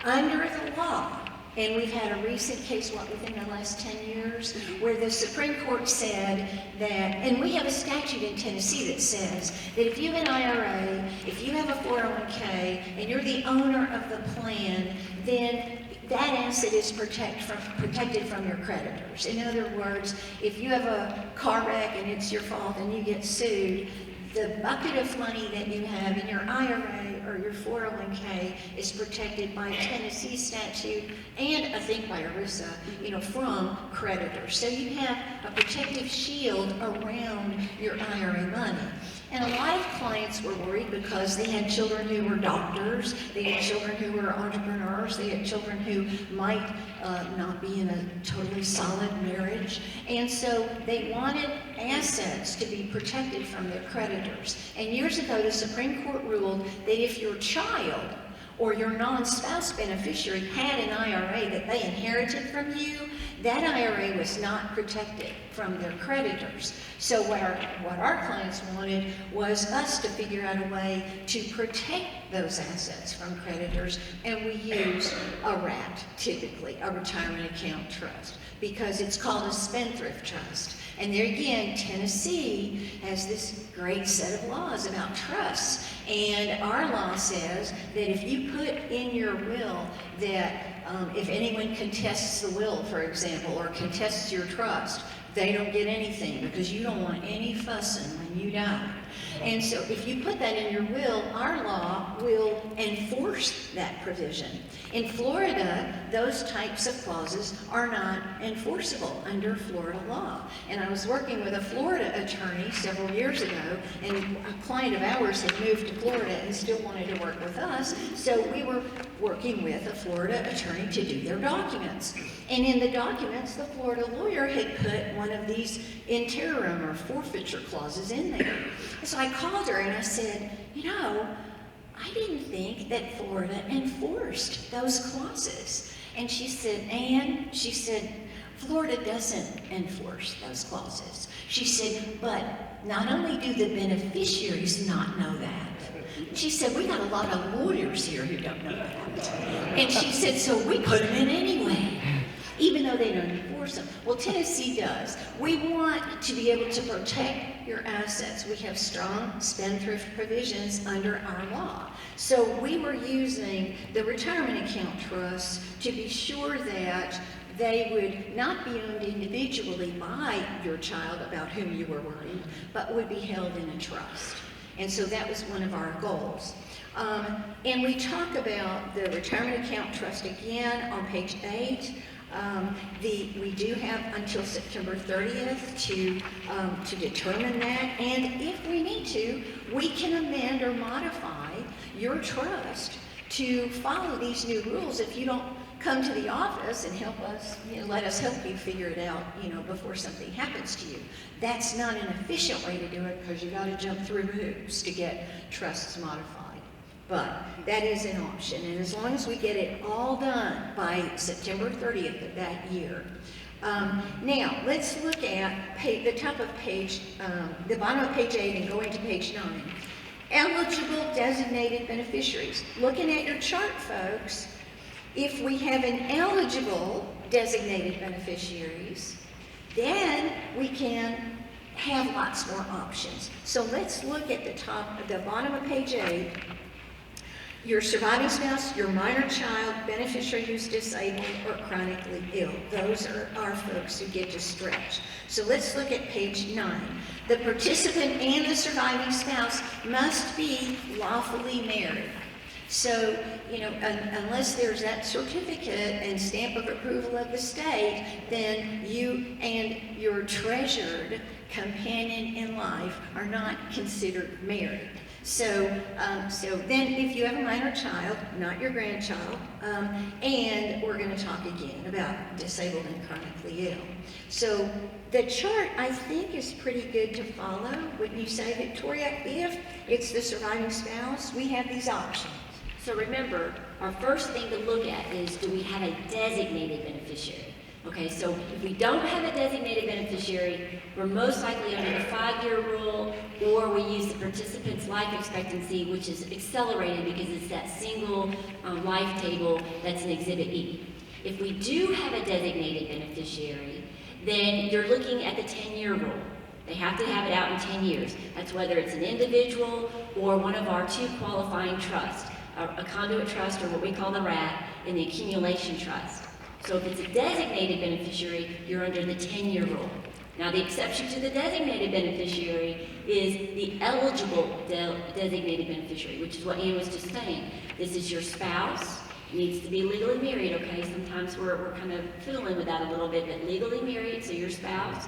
Under the law, and we've had a recent case, within the last 10 years, where the Supreme Court said that, and we have a statute in Tennessee that says that if you have an IRA, if you have a 401k, and you're the owner of the plan, then that asset is protected from your creditors. In other words, if you have a car wreck and it's your fault and you get sued, the bucket of money that you have in your IRA or your 401k is protected by Tennessee statute and I think by ERISA, from creditors. So you have a protective shield around your IRA money. And a lot of clients were worried because they had children who were doctors, they had children who were entrepreneurs, they had children who might not be in a totally solid marriage. And so they wanted assets to be protected from their creditors. And years ago, the Supreme Court ruled that if your child or your non-spouse beneficiary had an IRA that they inherited from you, that IRA was not protected from their creditors. So what our clients wanted was us to figure out a way to protect those assets from creditors, and we use a RAT, typically, a retirement account trust, because it's called a spendthrift trust. And there again, Tennessee has this great set of laws about trusts. And our law says that if you put in your will that if anyone contests the will, for example, or contests your trust, they don't get anything because you don't want any fussing when you die. And so if you put that in your will, our law will enforce that provision. In Florida, those types of clauses are not enforceable under Florida law. And I was working with a Florida attorney several years ago, and a client of ours had moved to Florida and still wanted to work with us, so we were working with a Florida attorney to do their documents. And in the documents, the Florida lawyer had put one of these interim or forfeiture clauses in there. So I called her and I said, I didn't think that Florida enforced those clauses. And she said, Anne, Florida doesn't enforce those clauses. She said, but not only do the beneficiaries not know that, she said, we got a lot of lawyers here who don't know that. And she said, so we put them in anyway, even though they don't enforce them. Well, Tennessee does. We want to be able to protect your assets. We have strong spendthrift provisions under our law. So we were using the retirement account trust to be sure that they would not be owned individually by your child about whom you were worried, but would be held in a trust. And so that was one of our goals. And we talk about the retirement account trust again on page 8. We do have until September 30th to determine that, and if we need to, we can amend or modify your trust to follow these new rules if you don't come to the office and help us, let us help you figure it out, before something happens to you. That's not an efficient way to do it because you got to jump through hoops to get trusts modified. But that is an option, and as long as we get it all done by September 30th of that year. Now, let's look at the top of page, the bottom of page 8 and going to page 9. Eligible designated beneficiaries. Looking at your chart, folks, if we have an eligible designated beneficiaries, then we can have lots more options. So let's look at the bottom of page 8. Your surviving spouse, your minor child, beneficiary who's disabled or chronically ill. Those are our folks who get to stretch. So let's look at page 9. The participant and the surviving spouse must be lawfully married. So, unless there's that certificate and stamp of approval of the state, then you and your treasured companion in life are not considered married. So then if you have a minor child, not your grandchild, and we're going to talk again about disabled and chronically ill. So the chart, I think, is pretty good to follow. Wouldn't you say, Victoria? If it's the surviving spouse, we have these options. So remember, our first thing to look at is, do we have a designated beneficiary? Okay, so if we don't have a designated beneficiary, we're most likely under the 5-year rule, or we use the participant's life expectancy, which is accelerated because it's that single life table that's in Exhibit E. If we do have a designated beneficiary, then you're looking at the 10-year rule. They have to have it out in 10 years. That's whether it's an individual or one of our 2 qualifying trusts, a conduit trust, or what we call the RAT, and the accumulation trust. So if it's a designated beneficiary, you're under the 10-year rule. Now, the exception to the designated beneficiary is the eligible designated beneficiary, which is what Ian was just saying. This is your spouse, needs to be legally married, okay? Sometimes we're kind of fiddling with that a little bit, but legally married, so your spouse,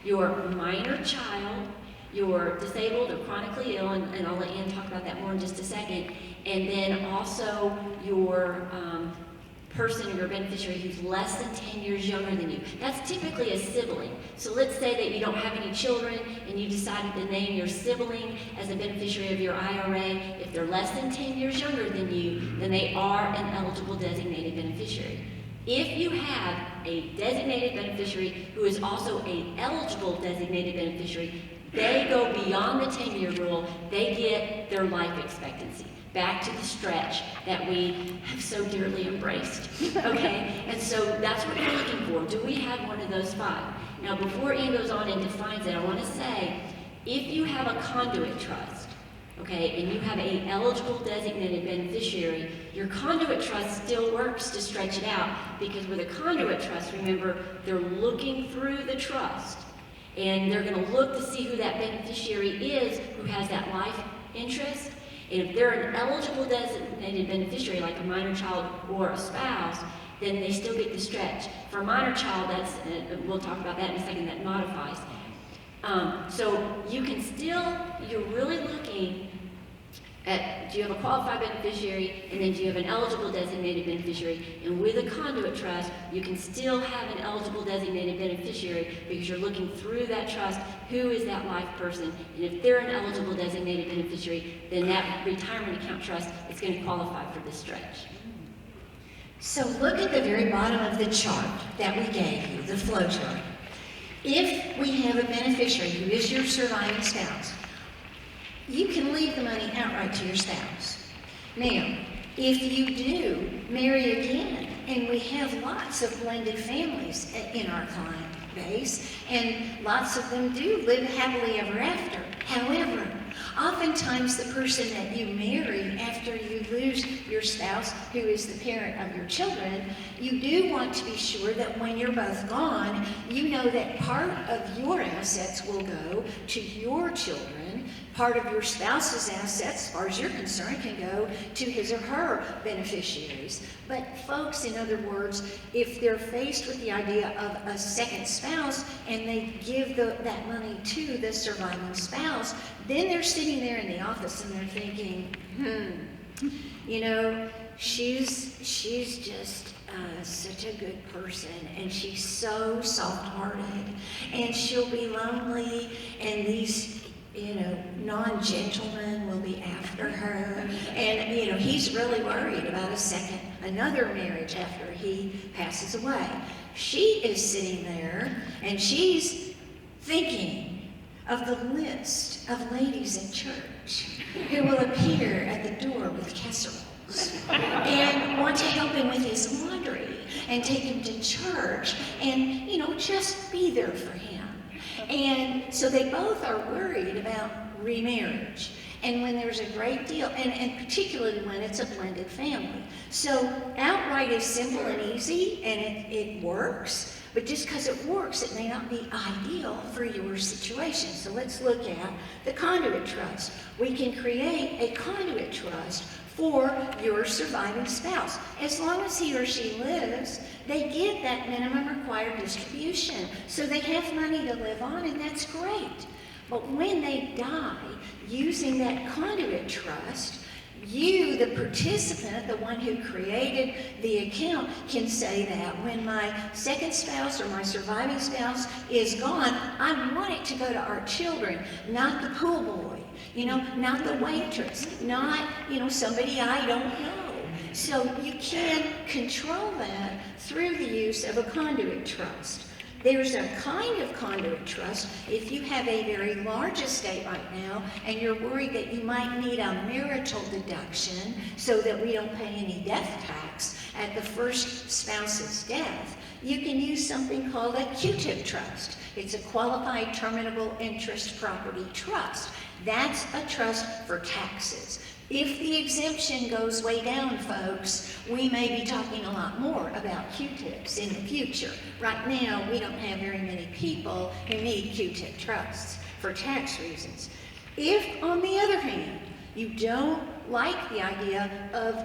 your minor child, your disabled or chronically ill, and I'll let Ian talk about that more in just a second, and then also your person, your beneficiary who's less than 10 years younger than you. That's typically a sibling. So let's say that you don't have any children and you decided to name your sibling as a beneficiary of your IRA. If they're less than 10 years younger than you, then they are an eligible designated beneficiary. If you have a designated beneficiary who is also an eligible designated beneficiary, they go beyond the 10-year rule. They get their life expectancy back to the stretch that we have so dearly embraced, okay? And so that's what you're looking for. Do we have one of those 5? Now, before Ian goes on and defines it, I want to say, if you have a conduit trust, okay, and you have an eligible designated beneficiary, your conduit trust still works to stretch it out, because with a conduit trust, remember, they're looking through the trust, and they're going to look to see who that beneficiary is who has that life interest. And if they're an eligible designated beneficiary, like a minor child or a spouse, then they still get the stretch. For a minor child, that's, we'll talk about that in a second, that modifies. So you can still, you're really looking at, do you have a qualified beneficiary, and then do you have an eligible designated beneficiary? And with a conduit trust, you can still have an eligible designated beneficiary because you're looking through that trust, who is that life person? And if they're an eligible designated beneficiary, then that retirement account trust is going to qualify for this stretch. So look at the very bottom of the chart that we gave you, the flow chart. If we have a beneficiary who is your surviving spouse, you can leave the money outright to your spouse. Now, if you do marry again, and we have lots of blended families in our client base, and lots of them do live happily ever after. However, oftentimes the person that you marry after you lose your spouse, who is the parent of your children, you do want to be sure that when you're both gone, you know that part of your assets will go to your children. Part of your spouse's assets, as far as you're concerned, can go to his or her beneficiaries. But folks, in other words, if they're faced with the idea of a second spouse and they give that money to the surviving spouse, then they're sitting there in the office and they're thinking, she's just such a good person, and she's so soft-hearted, and she'll be lonely, and these non-gentleman will be after her. And, he's really worried about another marriage after he passes away. She is sitting there and she's thinking of the list of ladies in church who will appear at the door with casseroles and want to help him with his laundry and take him to church and, just be there for him. And so they both are worried about remarriage. And when there's a great deal, and particularly when it's a blended family. So outright is simple and easy, and it works, but just because it works, it may not be ideal for your situation. So let's look at the conduit trust. We can create a conduit trust for your surviving spouse. As long as he or she lives, they get that minimum required distribution. So they have money to live on, and that's great. But when they die, using that conduit trust, you, the participant, the one who created the account, can say that when my second spouse or my surviving spouse is gone, I want it to go to our children, not the pool boy, not the waitress, not, somebody I don't know. So you can control that through the use of a conduit trust. There's a kind of conduit trust if you have a very large estate right now and you're worried that you might need a marital deduction so that we don't pay any death tax at the first spouse's death. You can use something called a QTIP trust. It's a qualified terminable interest property trust. That's a trust for taxes. If the exemption goes way down, folks, we may be talking a lot more about QTIPs in the future. Right now, we don't have very many people who need QTIP trusts for tax reasons. If, on the other hand, you don't like the idea of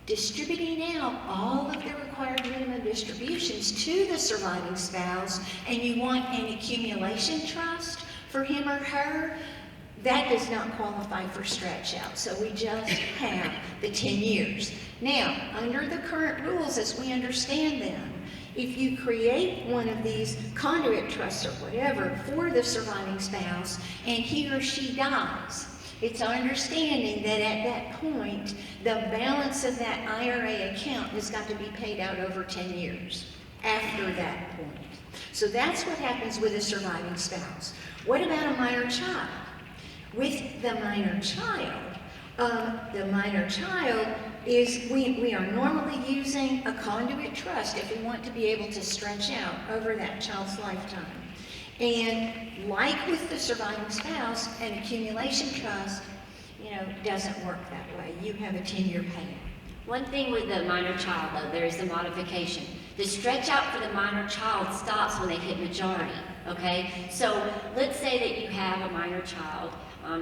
distributing out all of the required minimum distributions to the surviving spouse, and you want an accumulation trust for him or her, that does not qualify for stretch out. So we just have the 10 years. Now, under the current rules as we understand them, if you create one of these conduit trusts or whatever for the surviving spouse and he or she dies, it's our understanding that at that point, the balance of that IRA account has got to be paid out over 10 years after that point. So that's what happens with a surviving spouse. What about a minor child? With the minor child is, we are normally using a conduit trust if we want to be able to stretch out over that child's lifetime. And like with the surviving spouse, an accumulation trust, doesn't work that way. You have a 10-year payout. One thing with the minor child, though, there is a modification. The stretch out for the minor child stops when they hit majority, okay? So let's say that you have a minor child.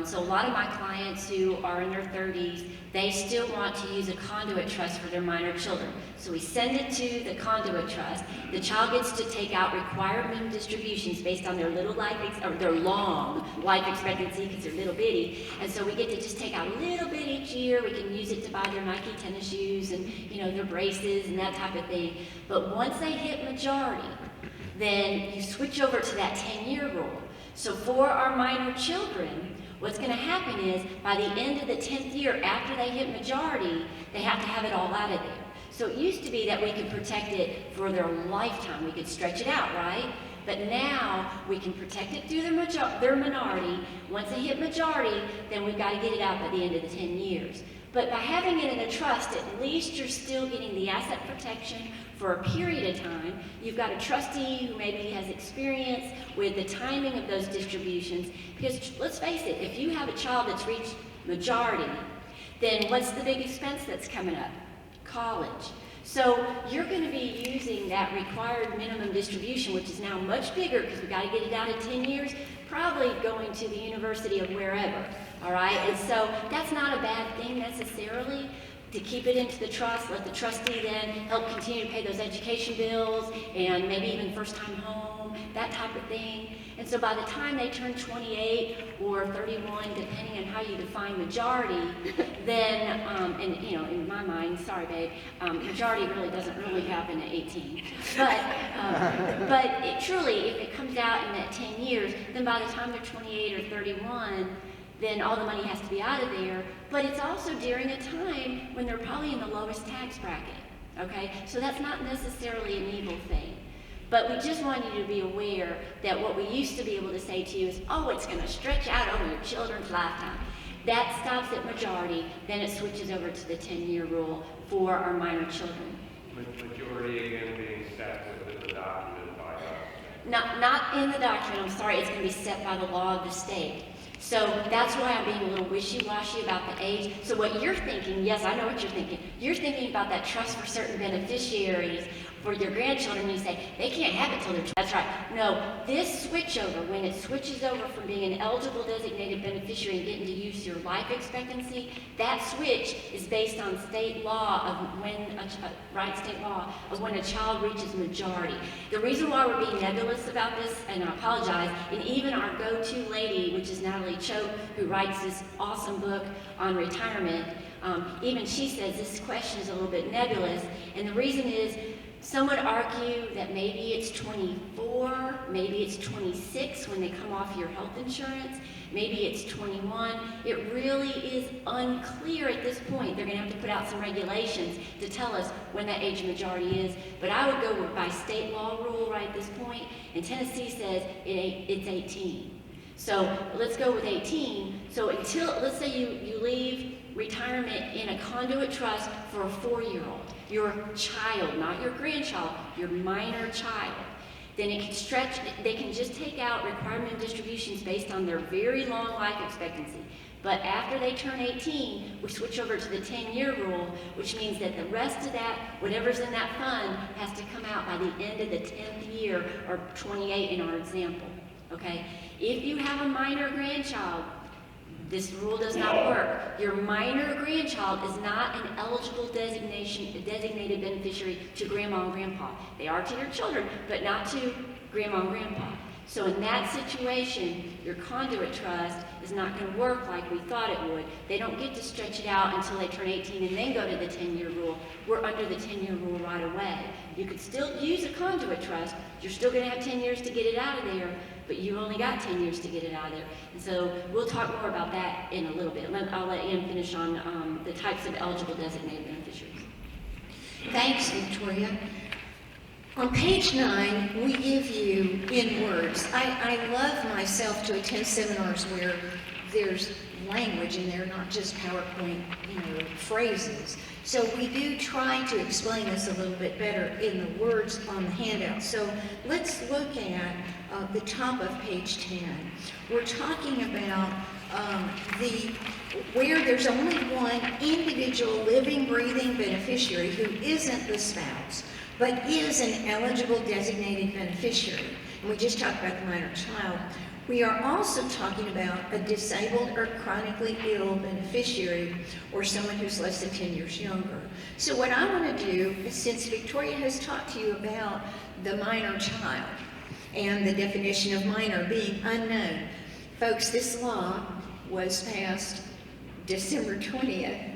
So a lot of my clients who are in their 30s, they still want to use a conduit trust for their minor children. So we send it to the conduit trust. The child gets to take out required minimum distributions based on their their long life expectancy because they're little bitty. And so we get to just take out a little bit each year. We can use it to buy their Nike tennis shoes and their braces and that type of thing. But once they hit majority, then you switch over to that 10-year rule. So for our minor children, what's going to happen is, by the end of the 10th year, after they hit majority, they have to have it all out of there. So it used to be that we could protect it for their lifetime. We could stretch it out, right? But now we can protect it through their minority. Once they hit majority, then we've got to get it out by the end of the 10 years. But by having it in a trust, at least you're still getting the asset protection for a period of time. You've got a trustee who maybe has experience with the timing of those distributions. Because let's face it, if you have a child that's reached majority, then what's the big expense that's coming up? College. So you're going to be using that required minimum distribution, which is now much bigger because we've got to get it out in 10 years, probably going to the university of wherever, all right? And so that's not a bad thing necessarily, to keep it into the trust, let the trustee then help continue to pay those education bills and maybe even first time home, that type of thing. And so by the time they turn 28 or 31, depending on how you define majority, then, and you know, in my mind, sorry babe, majority really doesn't really happen at 18. But it truly, if it comes out in that 10 years, then by the time they're 28 or 31, then all the money has to be out of there. But it's also during a time when they're probably in the lowest tax bracket, okay? So that's not necessarily an evil thing. But we just want you to be aware that what we used to be able to say to you is, oh, it's going to stretch out over your children's lifetime. That stops at majority, then it switches over to the 10-year rule for our minor children. Majority again being set within the document by us. Not in the document, I'm sorry, it's going to be set by the law of the state. So that's why I'm being a little wishy-washy about the age. So what you're thinking, yes, I know what you're thinking. You're thinking about that trust for certain beneficiaries for your grandchildren. You say, they can't have it till they're 20. That's right. No, this switchover, when it switches over from being an eligible designated beneficiary and getting to use your life expectancy, that switch is based on state law of when a child reaches majority. The reason why we're being nebulous about this, and I apologize, and even our go-to lady, which is Natalie Choate, who writes this awesome book on retirement, even she says this question is a little bit nebulous, and the reason is, some would argue that maybe it's 24, maybe it's 26 when they come off your health insurance, maybe it's 21. It really is unclear at this point. They're going to have to put out some regulations to tell us when that age of majority is. But I would go by state law rule right at this point, and Tennessee says it's 18. So let's go with 18. So until, let's say you leave retirement in a conduit trust for a 4-year-old, your child, not your grandchild, your minor child, then it can stretch, they can just take out requirement distributions based on their very long life expectancy. But after they turn 18, we switch over to the 10-year rule, which means that the rest of that, whatever's in that fund, has to come out by the end of the 10th year, or 28 in our example, okay? If you have a minor grandchild, this rule does not work. Your minor grandchild is not an eligible designated beneficiary to grandma and grandpa. They are to your children, but not to grandma and grandpa. So in that situation, your conduit trust is not going to work like we thought it would. They don't get to stretch it out until they turn 18 and then go to the 10-year rule. We're under the 10-year rule right away. You could still use a conduit trust. You're still going to have 10 years to get it out of there, but you've only got 10 years to get it out of there. And so we'll talk more about that in a little bit. I'll let Ann finish on the types of eligible designated beneficiaries. Thanks, Victoria. On page 9, we give you in words. I love myself to attend seminars where there's language in there, not just PowerPoint, phrases. So we do try to explain this a little bit better in the words on the handout. So let's look at the top of page 10. We're talking about where there's only one individual living, breathing beneficiary who isn't the spouse, but is an eligible designated beneficiary. And we just talked about the minor child. We are also talking about a disabled or chronically ill beneficiary, or someone who's less than 10 years younger. So what I want to do is, since Victoria has talked to you about the minor child and the definition of minor being unknown, folks, this law was passed December 20th.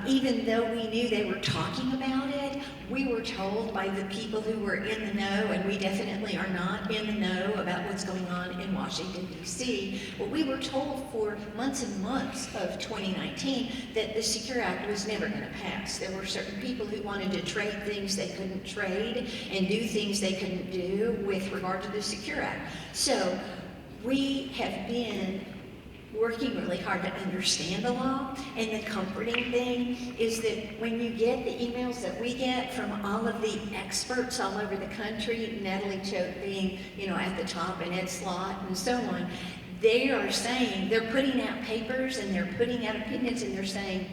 Even though we knew they were talking about it, we were told by the people who were in the know, and we definitely are not in the know about what's going on in Washington, D.C., but we were told for months and months of 2019 that the Secure Act was never going to pass. There were certain people who wanted to trade things they couldn't trade and do things they couldn't do with regard to the Secure Act. So we have been working really hard to understand the law, and the comforting thing is that when you get the emails that we get from all of the experts all over the country, Natalie Choate being, at the top, and Ed Slott and so on, they are saying, they're putting out papers and they're putting out opinions and they're saying,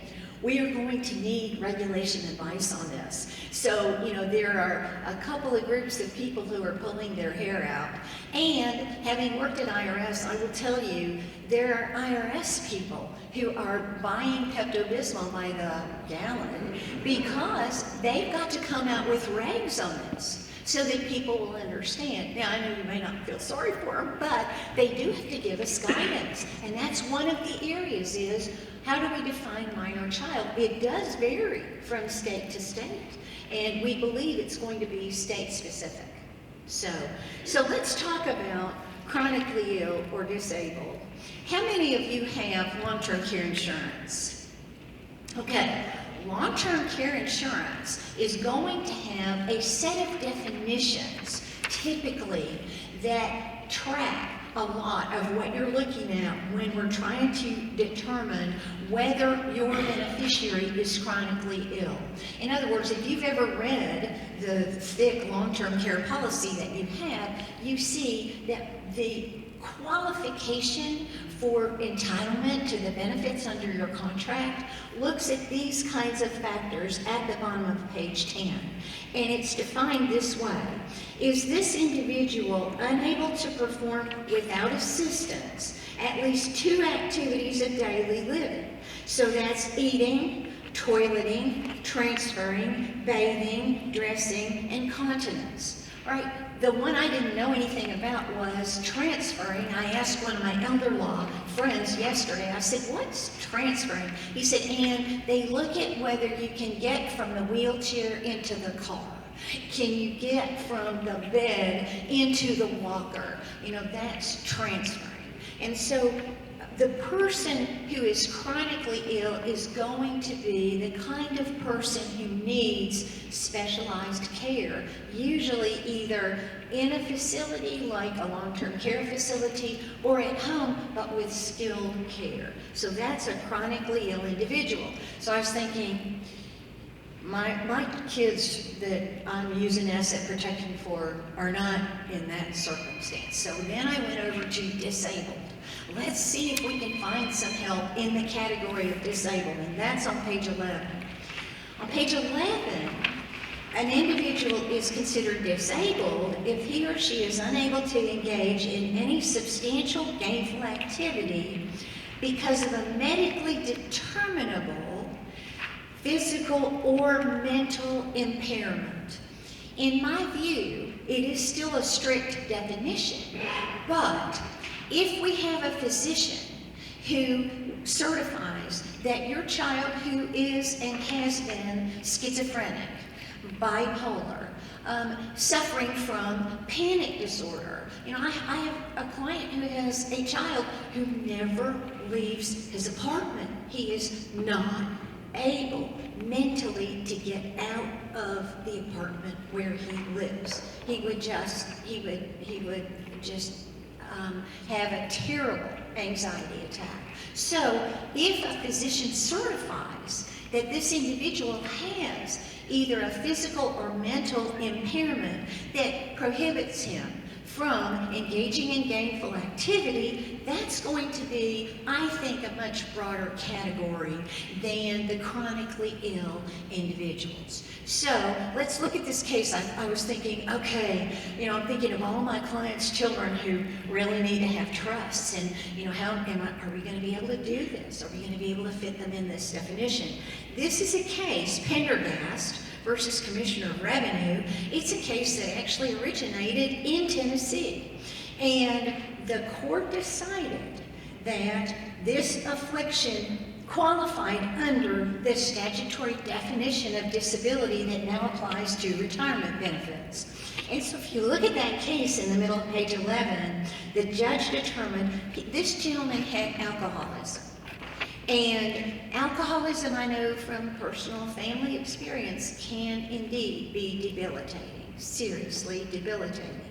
we are going to need regulation advice on this. So, there are a couple of groups of people who are pulling their hair out. And having worked at IRS, I will tell you, there are IRS people who are buying Pepto-Bismol by the gallon because they've got to come out with regs on this so that people will understand. Now, I know you may not feel sorry for them, but they do have to give us guidance. And that's one of the areas is, how do we define minor child? It does vary from state to state, and we believe it's going to be state specific. So let's talk about chronically ill or disabled. How many of you have long-term care insurance? Okay, long-term care insurance is going to have a set of definitions, typically, that track a lot of what you're looking at when we're trying to determine whether your beneficiary is chronically ill. In other words, if you've ever read the thick long-term care policy that you have, you see that the qualification for entitlement to the benefits under your contract looks at these kinds of factors at the bottom of page 10. And it's defined this way. Is this individual unable to perform without assistance at least 2 activities of daily living? So that's eating, toileting, transferring, bathing, dressing, and continence. All right, the one I didn't know anything about was transferring. I asked one of my elder law friends yesterday, I said, what's transferring? He said, Ann, they look at whether you can get from the wheelchair into the car. Can you get from the bed into the walker? That's transferring. And so the person who is chronically ill is going to be the kind of person who needs specialized care, usually either in a facility like a long-term care facility or at home, but with skilled care. So that's a chronically ill individual. So I was thinking, my kids that I'm using asset protection for are not in that circumstance. So then I went over to disabled. Let's see if we can find some help in the category of disabled, and that's on page 11. On page 11, an individual is considered disabled if he or she is unable to engage in any substantial gainful activity because of a medically determinable physical or mental impairment. In my view, it is still a strict definition, but if we have a physician who certifies that your child who is and has been schizophrenic, bipolar, suffering from panic disorder. I have a client who has a child who never leaves his apartment. He is not able mentally to get out of the apartment where he lives. He would just have a terrible anxiety attack. So if a physician certifies that this individual has either a physical or mental impairment that prohibits him from engaging in gainful activity, that's going to be, I think, a much broader category than the chronically ill individuals. So let's look at this case. I was thinking, okay, I'm thinking of all my clients' children who really need to have trusts, and are we going to be able to do this? Are we going to be able to fit them in this definition? This is a case, Pendergast versus Commissioner of Revenue. It's a case that actually originated in Tennessee. And the court decided that this affliction qualified under the statutory definition of disability that now applies to retirement benefits. And so if you look at that case in the middle of page 11, the judge determined this gentleman had alcoholism. And alcoholism, I know from personal family experience, can indeed be debilitating, seriously debilitating.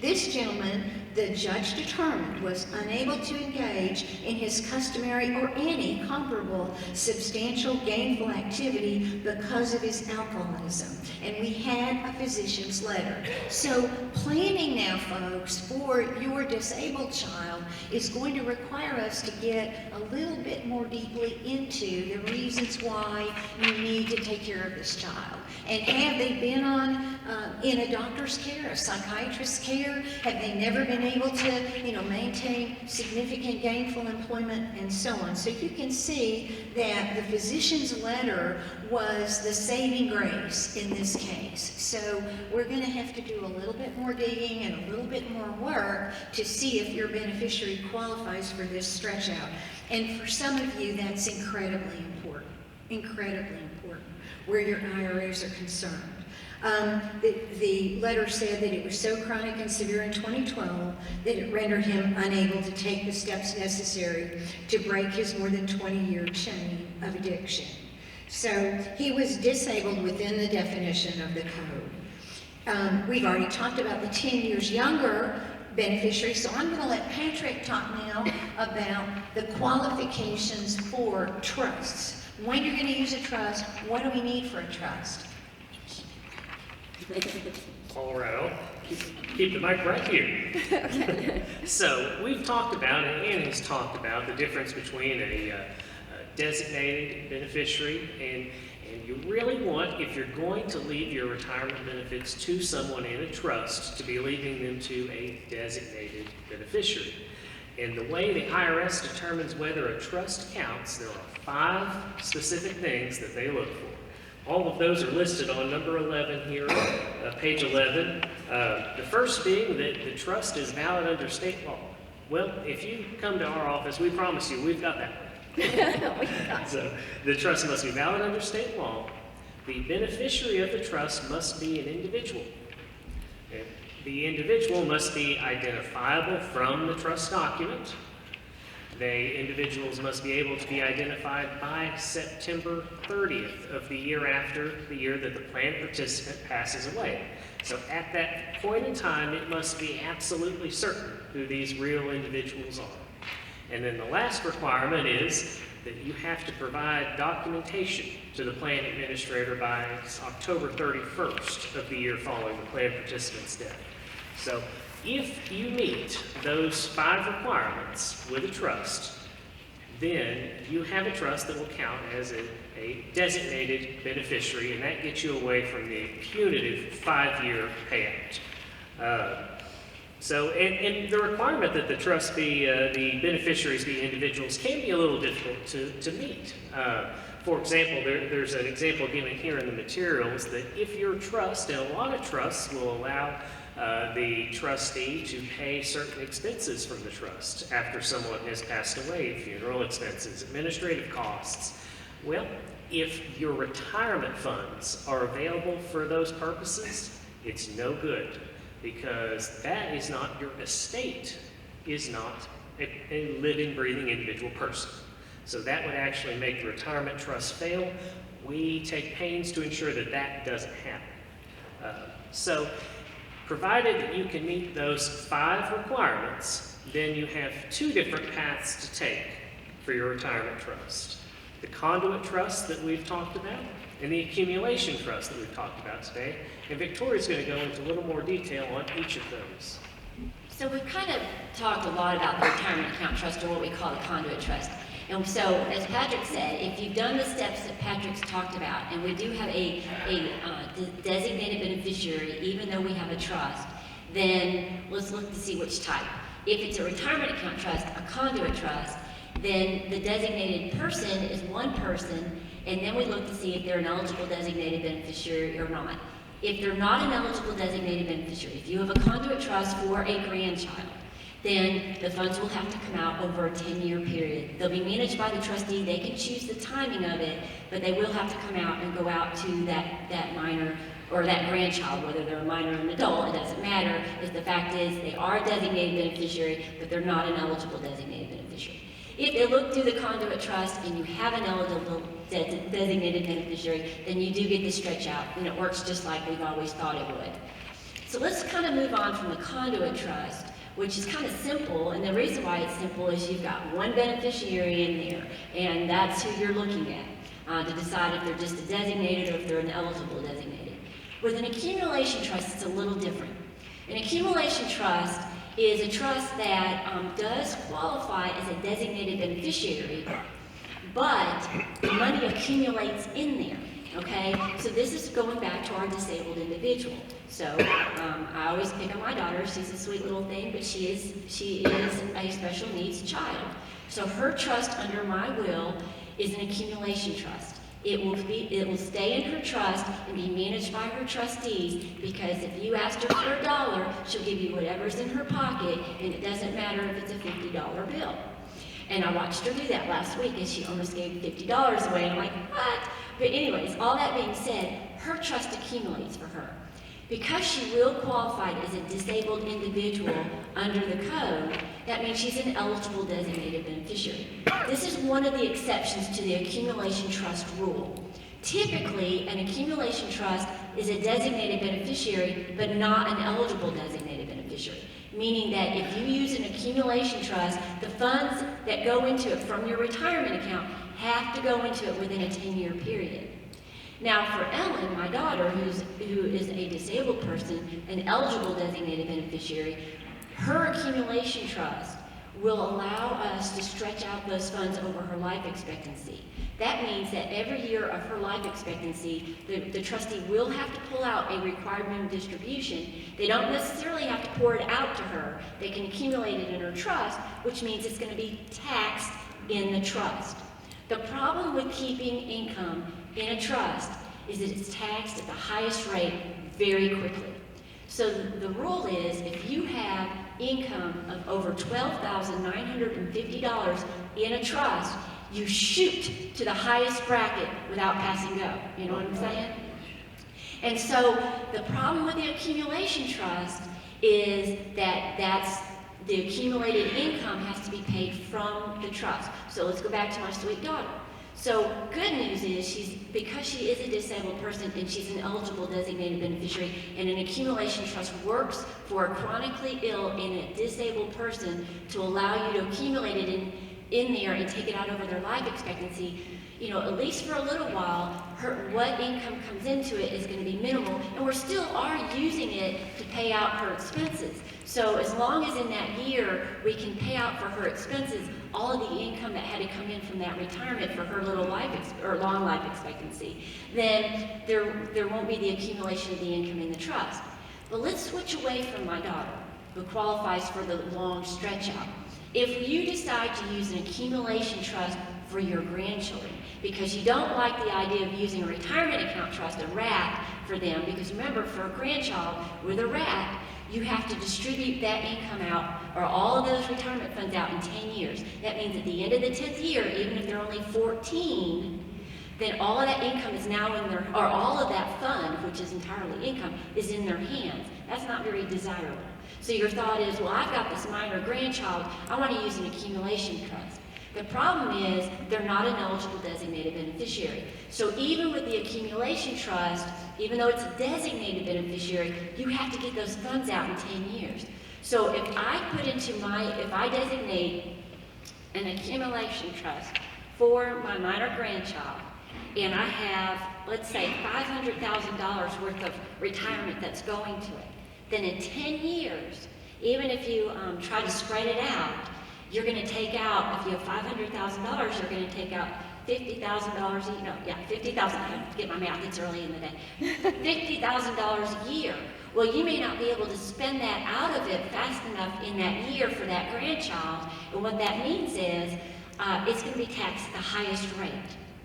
This gentleman the judge determined was unable to engage in his customary or any comparable substantial gainful activity because of his alcoholism. And we had a physician's letter. So planning now, folks, for your disabled child is going to require us to get a little bit more deeply into the reasons why you need to take care of this child. And have they been in a doctor's care, a psychiatrist's care? Have they never been able to, maintain significant gainful employment and so on? So you can see that the physician's letter was the saving grace in this case. So we're going to have to do a little bit more digging and a little bit more work to see if your beneficiary qualifies for this stretch out. And for some of you, that's incredibly important, where your IRAs are concerned. The letter said that it was so chronic and severe in 2012 that it rendered him unable to take the steps necessary to break his more than 20-year chain of addiction. So he was disabled within the definition of the code. We've already talked about the 10 years younger beneficiary, so I'm going to let Patrick talk now about the qualifications for trusts. When you're going to use a trust, what do we need for a trust? Colorado, keep the mic right here. So we've talked about, and Annie's talked about, the difference between a designated beneficiary and you really want, if you're going to leave your retirement benefits to someone in a trust, to be leaving them to a designated beneficiary. And the way the IRS determines whether a trust counts, there are 5 specific things that they look for. All of those are listed on number 11 here, page 11. The first being that the trust is valid under state law. Well, if you come to our office, we promise you we've got that one. So the trust must be valid under state law. The beneficiary of the trust must be an individual. Okay? The individual must be identifiable from the trust document. The individuals must be able to be identified by September 30th of the year after the year that the plan participant passes away. So at that point in time, it must be absolutely certain who these real individuals are. And then the last requirement is that you have to provide documentation to the plan administrator by October 31st of the year following the plan participant's death. So if you meet those 5 requirements with a trust, then you have a trust that will count as a designated beneficiary, and that gets you away from the punitive 5-year payout. And the requirement that the trust be, the beneficiaries be individuals can be a little difficult to meet. For example, there's an example given here in the materials that if your trust, and a lot of trusts will allow the trustee to pay certain expenses from the trust after someone has passed away, funeral expenses, administrative costs. Well, if your retirement funds are available for those purposes, it's no good, because that is not, your estate is not a living, breathing individual person. So that would actually make the retirement trust fail. We take pains to ensure that that doesn't happen. So provided that you can meet those 5 requirements, then you have 2 different paths to take for your retirement trust. The conduit trust that we've talked about, and the accumulation trust that we've talked about today. And Victoria's going to go into a little more detail on each of those. So we've kind of talked a lot about the retirement account trust, or what we call the conduit trust. And so, as Patrick said, if you've done the steps that Patrick's talked about, and we do have a designated beneficiary, even though we have a trust, then let's look to see which type. If it's a retirement account trust, a conduit trust, then the designated person is one person, and then we look to see if they're an eligible designated beneficiary or not. If they're not an eligible designated beneficiary, if you have a conduit trust for a grandchild, then the funds will have to come out over a 10-year period. They'll be managed by the trustee. They can choose the timing of it, but they will have to come out and go out to that minor or that grandchild, whether they're a minor or an adult, it doesn't matter. If the fact is they are a designated beneficiary, but they're not an eligible designated beneficiary. If they look through the conduit trust and you have an eligible designated beneficiary, then you do get the stretch out, and it works just like we've always thought it would. So let's kind of move on from the conduit trust. which is kind of simple, and the reason why it's simple is you've got one beneficiary in there, and that's who you're looking at to decide if they're just a designated or if they're an eligible designated. With an accumulation trust, it's a little different. An accumulation trust is a trust that does qualify as a designated beneficiary, but the money accumulates in there. Okay, so this is going back to our disabled individual. So I always pick on my daughter. She's a sweet little thing, but she is a special needs child. So her trust under my will is an accumulation trust. It will stay in her trust and be managed by her trustees, because if you asked her for $1, she'll give you whatever's in her pocket, and it doesn't matter if it's a $50 bill. And I watched her do that last week, and she almost gave $50 away. I'm like, what? But anyways, all that being said, her trust accumulates for her. Because she will qualify as a disabled individual under the code, that means she's an eligible designated beneficiary. This is one of the exceptions to the accumulation trust rule. Typically, an accumulation trust is a designated beneficiary, but not an eligible designated beneficiary. Meaning that if you use an accumulation trust, the funds that go into it from your retirement account have to go into it within a 10-year period. Now for Ellen, my daughter, who is a disabled person, an eligible designated beneficiary, her accumulation trust will allow us to stretch out those funds over her life expectancy. That means that every year of her life expectancy, the trustee will have to pull out a required minimum distribution. They don't necessarily have to pour it out to her. They can accumulate it in her trust, which means it's going to be taxed in the trust. The problem with keeping income in a trust is that it's taxed at the highest rate very quickly. So the rule is, if you have income of over $12,950 in a trust, you shoot to the highest bracket without passing go. You know what I'm saying? And so the problem with the accumulation trust is that the accumulated income has to be paid from the trust. So let's go back to my sweet daughter. So good news is because she is a disabled person and she's an eligible designated beneficiary, and an accumulation trust works for a chronically ill and a disabled person to allow you to accumulate it in there and take it out over their life expectancy, you know, at least for a little while, what income comes into it is going to be minimal, and we still are using it to pay out her expenses. So as long as in that year we can pay out for her expenses all of the income that had to come in from that retirement for her little long life expectancy, then there won't be the accumulation of the income in the trust. But let's switch away from my daughter, who qualifies for the long stretch out. If you decide to use an accumulation trust for your grandchildren, because you don't like the idea of using a retirement account trust, a RAP, for them, because remember, for a grandchild with a RAP, you have to distribute that income out, or all of those retirement funds out in 10 years. That means at the end of the 10th year, even if they're only 14, then all of that income is now in their, or all of that fund, which is entirely income, is in their hands. That's not very desirable. So your thought is, well, I've got this minor grandchild, I want to use an accumulation trust. The problem is they're not an eligible designated beneficiary. So even with the accumulation trust, even though it's a designated beneficiary, you have to get those funds out in 10 years. So if I designate an accumulation trust for my minor grandchild, and I have, let's say, $500,000 worth of retirement that's going to it, then in 10 years, even if you try to spread it out, you're going to take out, if you have $500,000, you're going to take out $50,000, $50,000, I have to get my math, it's early in the day, $50,000 a year. Well, you may not be able to spend that out of it fast enough in that year for that grandchild, and what that means is it's going to be taxed at the highest rate.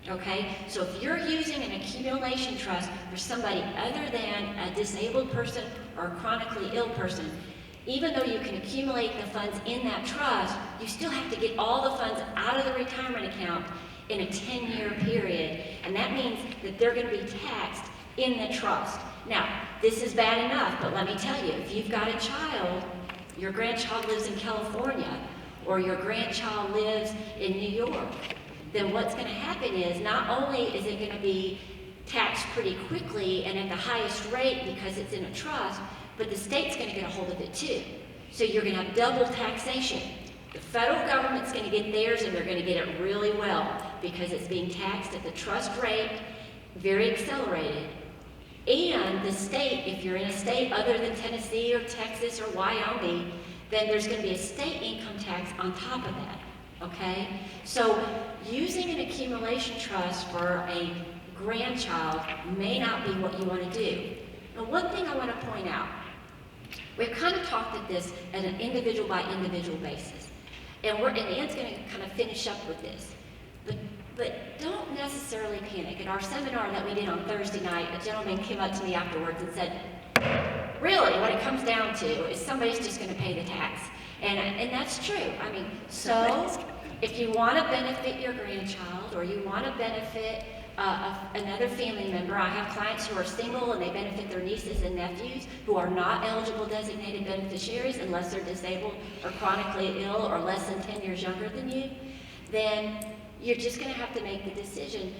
Okay, so if you're using an accumulation trust for somebody other than a disabled person or a chronically ill person, even though you can accumulate the funds in that trust, you still have to get all the funds out of the retirement account in a 10-year period, and that means that they're going to be taxed in the trust. Now, this is bad enough, but let me tell you, if you've got a child, your grandchild lives in California, or your grandchild lives in New York, then what's going to happen is not only is it going to be taxed pretty quickly and at the highest rate because it's in a trust, but the state's going to get a hold of it too. So you're going to have double taxation. The federal government's going to get theirs, and they're going to get it really well because it's being taxed at the trust rate, very accelerated. And the state, if you're in a state other than Tennessee or Texas or Wyoming, then there's going to be a state income tax on top of that, okay? So using an accumulation trust for a grandchild may not be what you want to do. Now, one thing I want to point out, we've kind of talked at this at an individual by individual basis. And Ann's going to kind of finish up with this. But don't necessarily panic. At our seminar that we did on Thursday night, a gentleman came up to me afterwards and said, really, what it comes down to is somebody's just going to pay the tax. And that's true. I mean, so if you want to benefit your grandchild or you want to benefit another family member, I have clients who are single and they benefit their nieces and nephews who are not eligible designated beneficiaries unless they're disabled or chronically ill or less than 10 years younger than you, then you're just going to have to make the decision.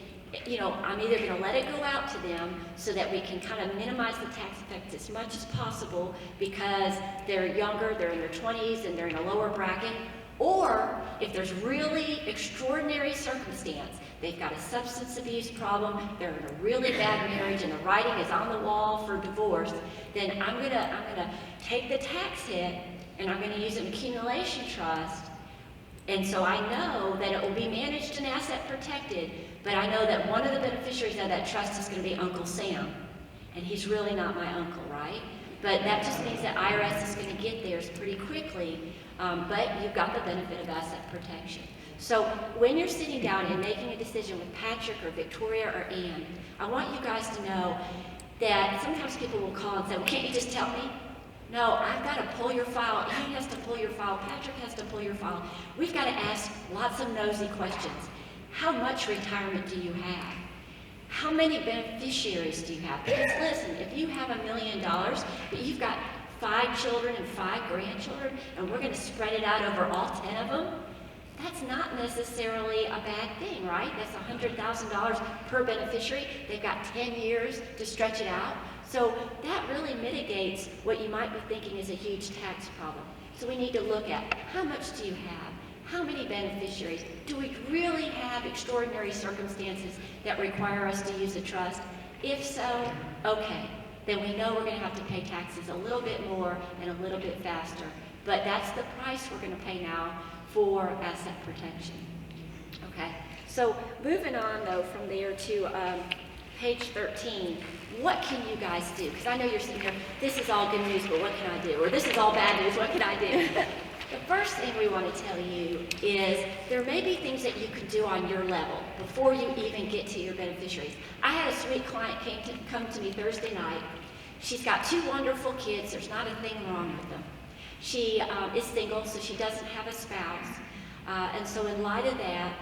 You know, I'm either going to let it go out to them so that we can kind of minimize the tax effect as much as possible because they're younger, they're in their 20s, and they're in a lower bracket, or if there's really extraordinary circumstance, they've got a substance abuse problem, they're in a really bad marriage, and the writing is on the wall for divorce, then I'm gonna take the tax hit, and I'm going to use an accumulation trust. And so I know that it will be managed and asset protected, but I know that one of the beneficiaries of that trust is going to be Uncle Sam. And he's really not my uncle, right? But that just means that IRS is going to get theirs pretty quickly, but you've got the benefit of asset protection. So when you're sitting down and making a decision with Patrick or Victoria or Ann, I want you guys to know that sometimes people will call and say, well, can't you just tell me? No, I've got to pull your file. He has to pull your file. Patrick has to pull your file. We've got to ask lots of nosy questions. How much retirement do you have? How many beneficiaries do you have? Because listen, if you have $1 million, but you've got 5 children and 5 grandchildren, and we're going to spread it out over all 10 of them, that's not necessarily a bad thing, right? That's $100,000 per beneficiary. They've got 10 years to stretch it out. So that really mitigates what you might be thinking is a huge tax problem. So we need to look at how much do you have? How many beneficiaries? Do we really have extraordinary circumstances that require us to use a trust? If so, okay, then we know we're going to have to pay taxes a little bit more and a little bit faster. But that's the price we're going to pay now for asset protection. Okay, so moving on though from there to page 13, what can you guys do? Because I know you're sitting here, this is all good news, but what can I do? Or this is all bad news, what can I do? The first thing we want to tell you is there may be things that you could do on your level before you even get to your beneficiaries. I had a sweet client come to me Thursday night. She's got 2 wonderful kids. There's not a thing wrong with them. She is single, so she doesn't have a spouse. And so in light of that,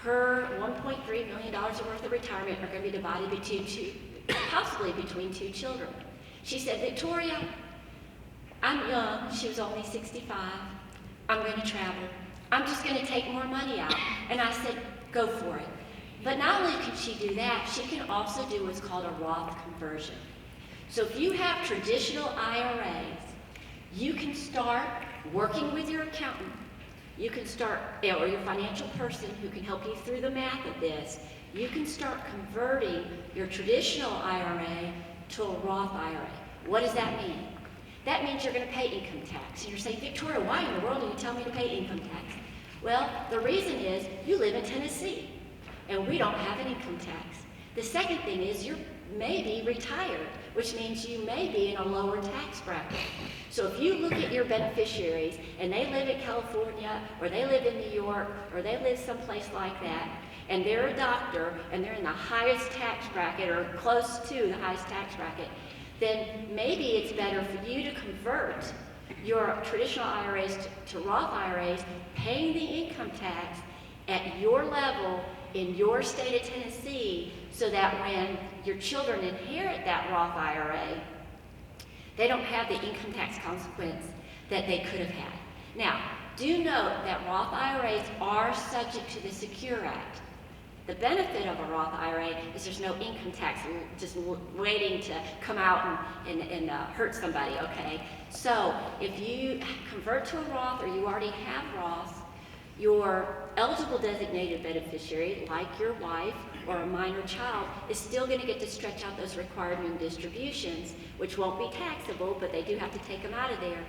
her $1.3 million worth of retirement are going to be divided possibly between 2 children. She said, Victoria, I'm young. She was only 65. I'm going to travel. I'm just going to take more money out. And I said, go for it. But not only can she do that, she can also do what's called a Roth conversion. So if you have traditional IRAs, you can start working with your accountant. You can start, or your financial person who can help you through the math of this. You can start converting your traditional IRA to a Roth IRA. What does that mean? That means you're going to pay income tax. And you're saying, Victoria, why in the world do you tell me to pay income tax? Well, the reason is you live in Tennessee, and we don't have an income tax. The second thing is you're maybe retired, which means you may be in a lower tax bracket. So if you look at your beneficiaries, and they live in California, or they live in New York, or they live someplace like that, and they're a doctor, and they're in the highest tax bracket, or close to the highest tax bracket, then maybe it's better for you to convert your traditional IRAs to Roth IRAs, paying the income tax at your level in your state of Tennessee, so that when your children inherit that Roth IRA, they don't have the income tax consequence that they could have had. Now, do note that Roth IRAs are subject to the Secure Act. The benefit of a Roth IRA is there's no income tax just waiting to come out and hurt somebody, okay? So if you convert to a Roth or you already have Roth, your eligible designated beneficiary, like your wife or a minor child, is still going to get to stretch out those required minimum distributions, which won't be taxable, but they do have to take them out of there.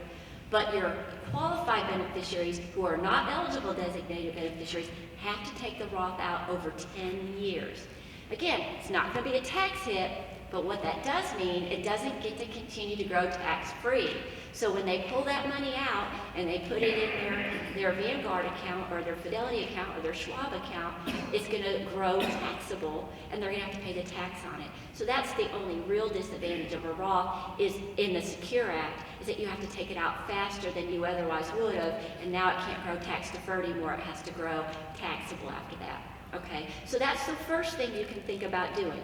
But your qualified beneficiaries who are not eligible designated beneficiaries have to take the Roth out over 10 years. Again, it's not going to be a tax hit, but what that does mean, it doesn't get to continue to grow tax-free. So when they pull that money out and they put it in their Vanguard account or their Fidelity account or their Schwab account, it's going to grow taxable and they're going to have to pay the tax on it. So that's the only real disadvantage of a Roth is in the Secure Act, is that you have to take it out faster than you otherwise would have, and now it can't grow tax deferred anymore, it has to grow taxable after that. Okay, so that's the first thing you can think about doing.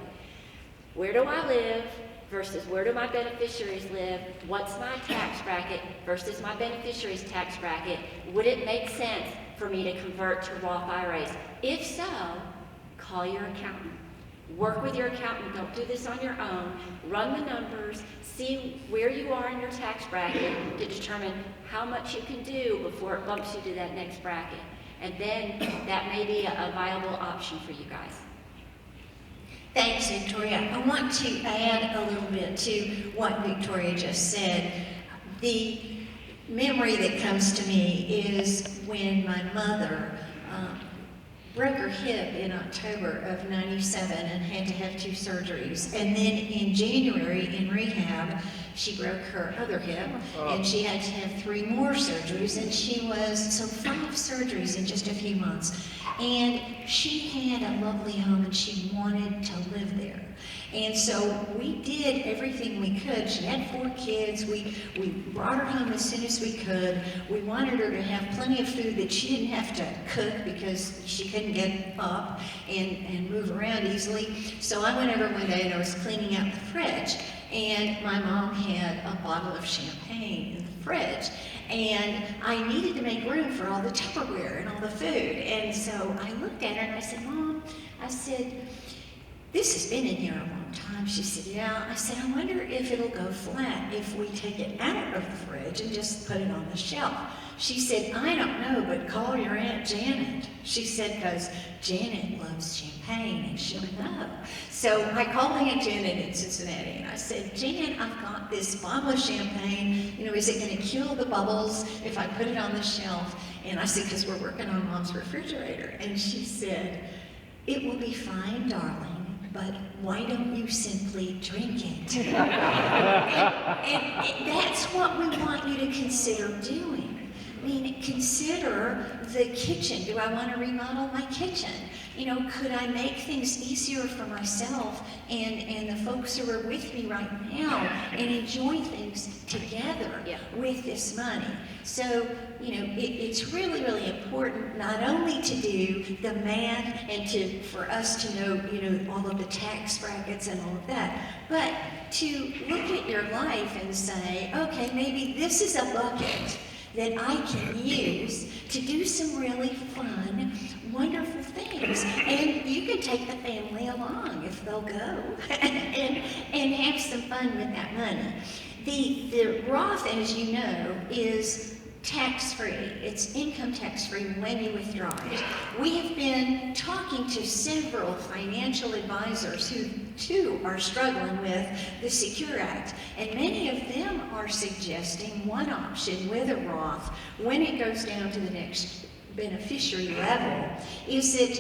Where do I live versus where do my beneficiaries live? What's my tax bracket versus my beneficiary's tax bracket? Would it make sense for me to convert to Roth IRAs? If so, call your accountant. Work with your accountant. Don't do this on your own. Run the numbers. See where you are in your tax bracket to determine how much you can do before it bumps you to that next bracket. And then that may be a viable option for you guys. Thanks, Victoria. I want to add a little bit to what Victoria just said. The memory that comes to me is when my mother broke her hip in October of '97 and had to have 2 surgeries. And then in January in rehab, she broke her other hip and she had to have 3 more surgeries, and she was, so 5 surgeries in just a few months. And she had a lovely home and she wanted to live there. And so we did everything we could. She had 4 kids. We brought her home as soon as we could. We wanted her to have plenty of food that she didn't have to cook because she couldn't get up and move around easily. So I went over one day and I was cleaning out the fridge, and my mom had a bottle of champagne in the fridge. And I needed to make room for all the Tupperware and all the food. And so I looked at her and I said, Mom, I said, this has been in here a long time. She said, yeah. I said, I wonder if it'll go flat if we take it out of the fridge and just put it on the shelf. She said, I don't know, but call your Aunt Janet. She said, because Janet loves champagne and she'll know. So I called Aunt Janet in Cincinnati and I said, Janet, I've got this bottle of champagne. You know, is it going to kill the bubbles if I put it on the shelf? And I said, because we're working on Mom's refrigerator. And she said, it will be fine, darling, but why don't you simply drink it? and that's what we want you to consider doing. I mean, consider the kitchen. Do I want to remodel my kitchen? You know, could I make things easier for myself and the folks who are with me right now and enjoy things together with this money? So, you know, it's really, really important not only to do the math and for us to know, you know, all of the tax brackets and all of that, but to look at your life and say, okay, maybe this is a bucket that I can use to do some really fun, wonderful things. And you can take the family along if they'll go and have some fun with that money. The Roth, as you know, is tax-free. It's income tax-free when you withdraw it. We have been talking to several financial advisors who too are struggling with the Secure Act, and many of them are suggesting one option with a Roth when it goes down to the next beneficiary level is that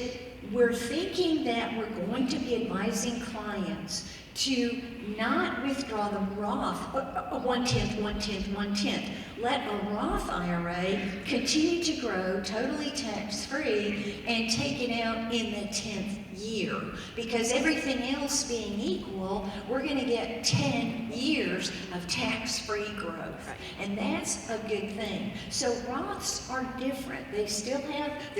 we're thinking that we're going to be advising clients to not withdraw the Roth, 1/10, 1/10, 1/10. Let a Roth IRA continue to grow totally tax-free and take it out in the 10th year. Because everything else being equal, we're going to get 10 years of tax-free growth. And that's a good thing. So Roths are different. They're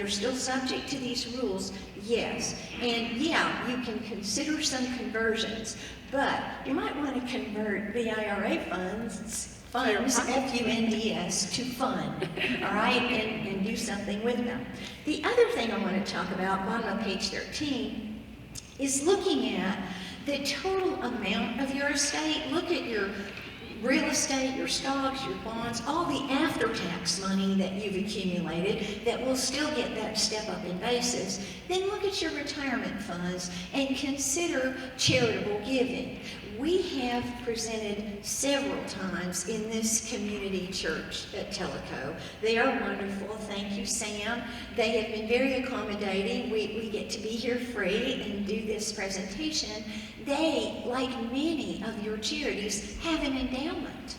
still subject to these rules, yes. And yeah, you can consider some conversions, but you might want to convert the IRA funds funds, F-U-N-D-S, to fund, all right, and do something with them. The other thing I want to talk about, bottom of page 13, is looking at the total amount of your estate. Look at your real estate, your stocks, your bonds, all the after-tax money that you've accumulated that will still get that step up in basis. Then look at your retirement funds and consider charitable giving. We have presented several times in this community church at Tellico. They are wonderful. Thank you, Sam. They have been very accommodating. We get to be here free and do this presentation. They, like many of your charities, have an endowment.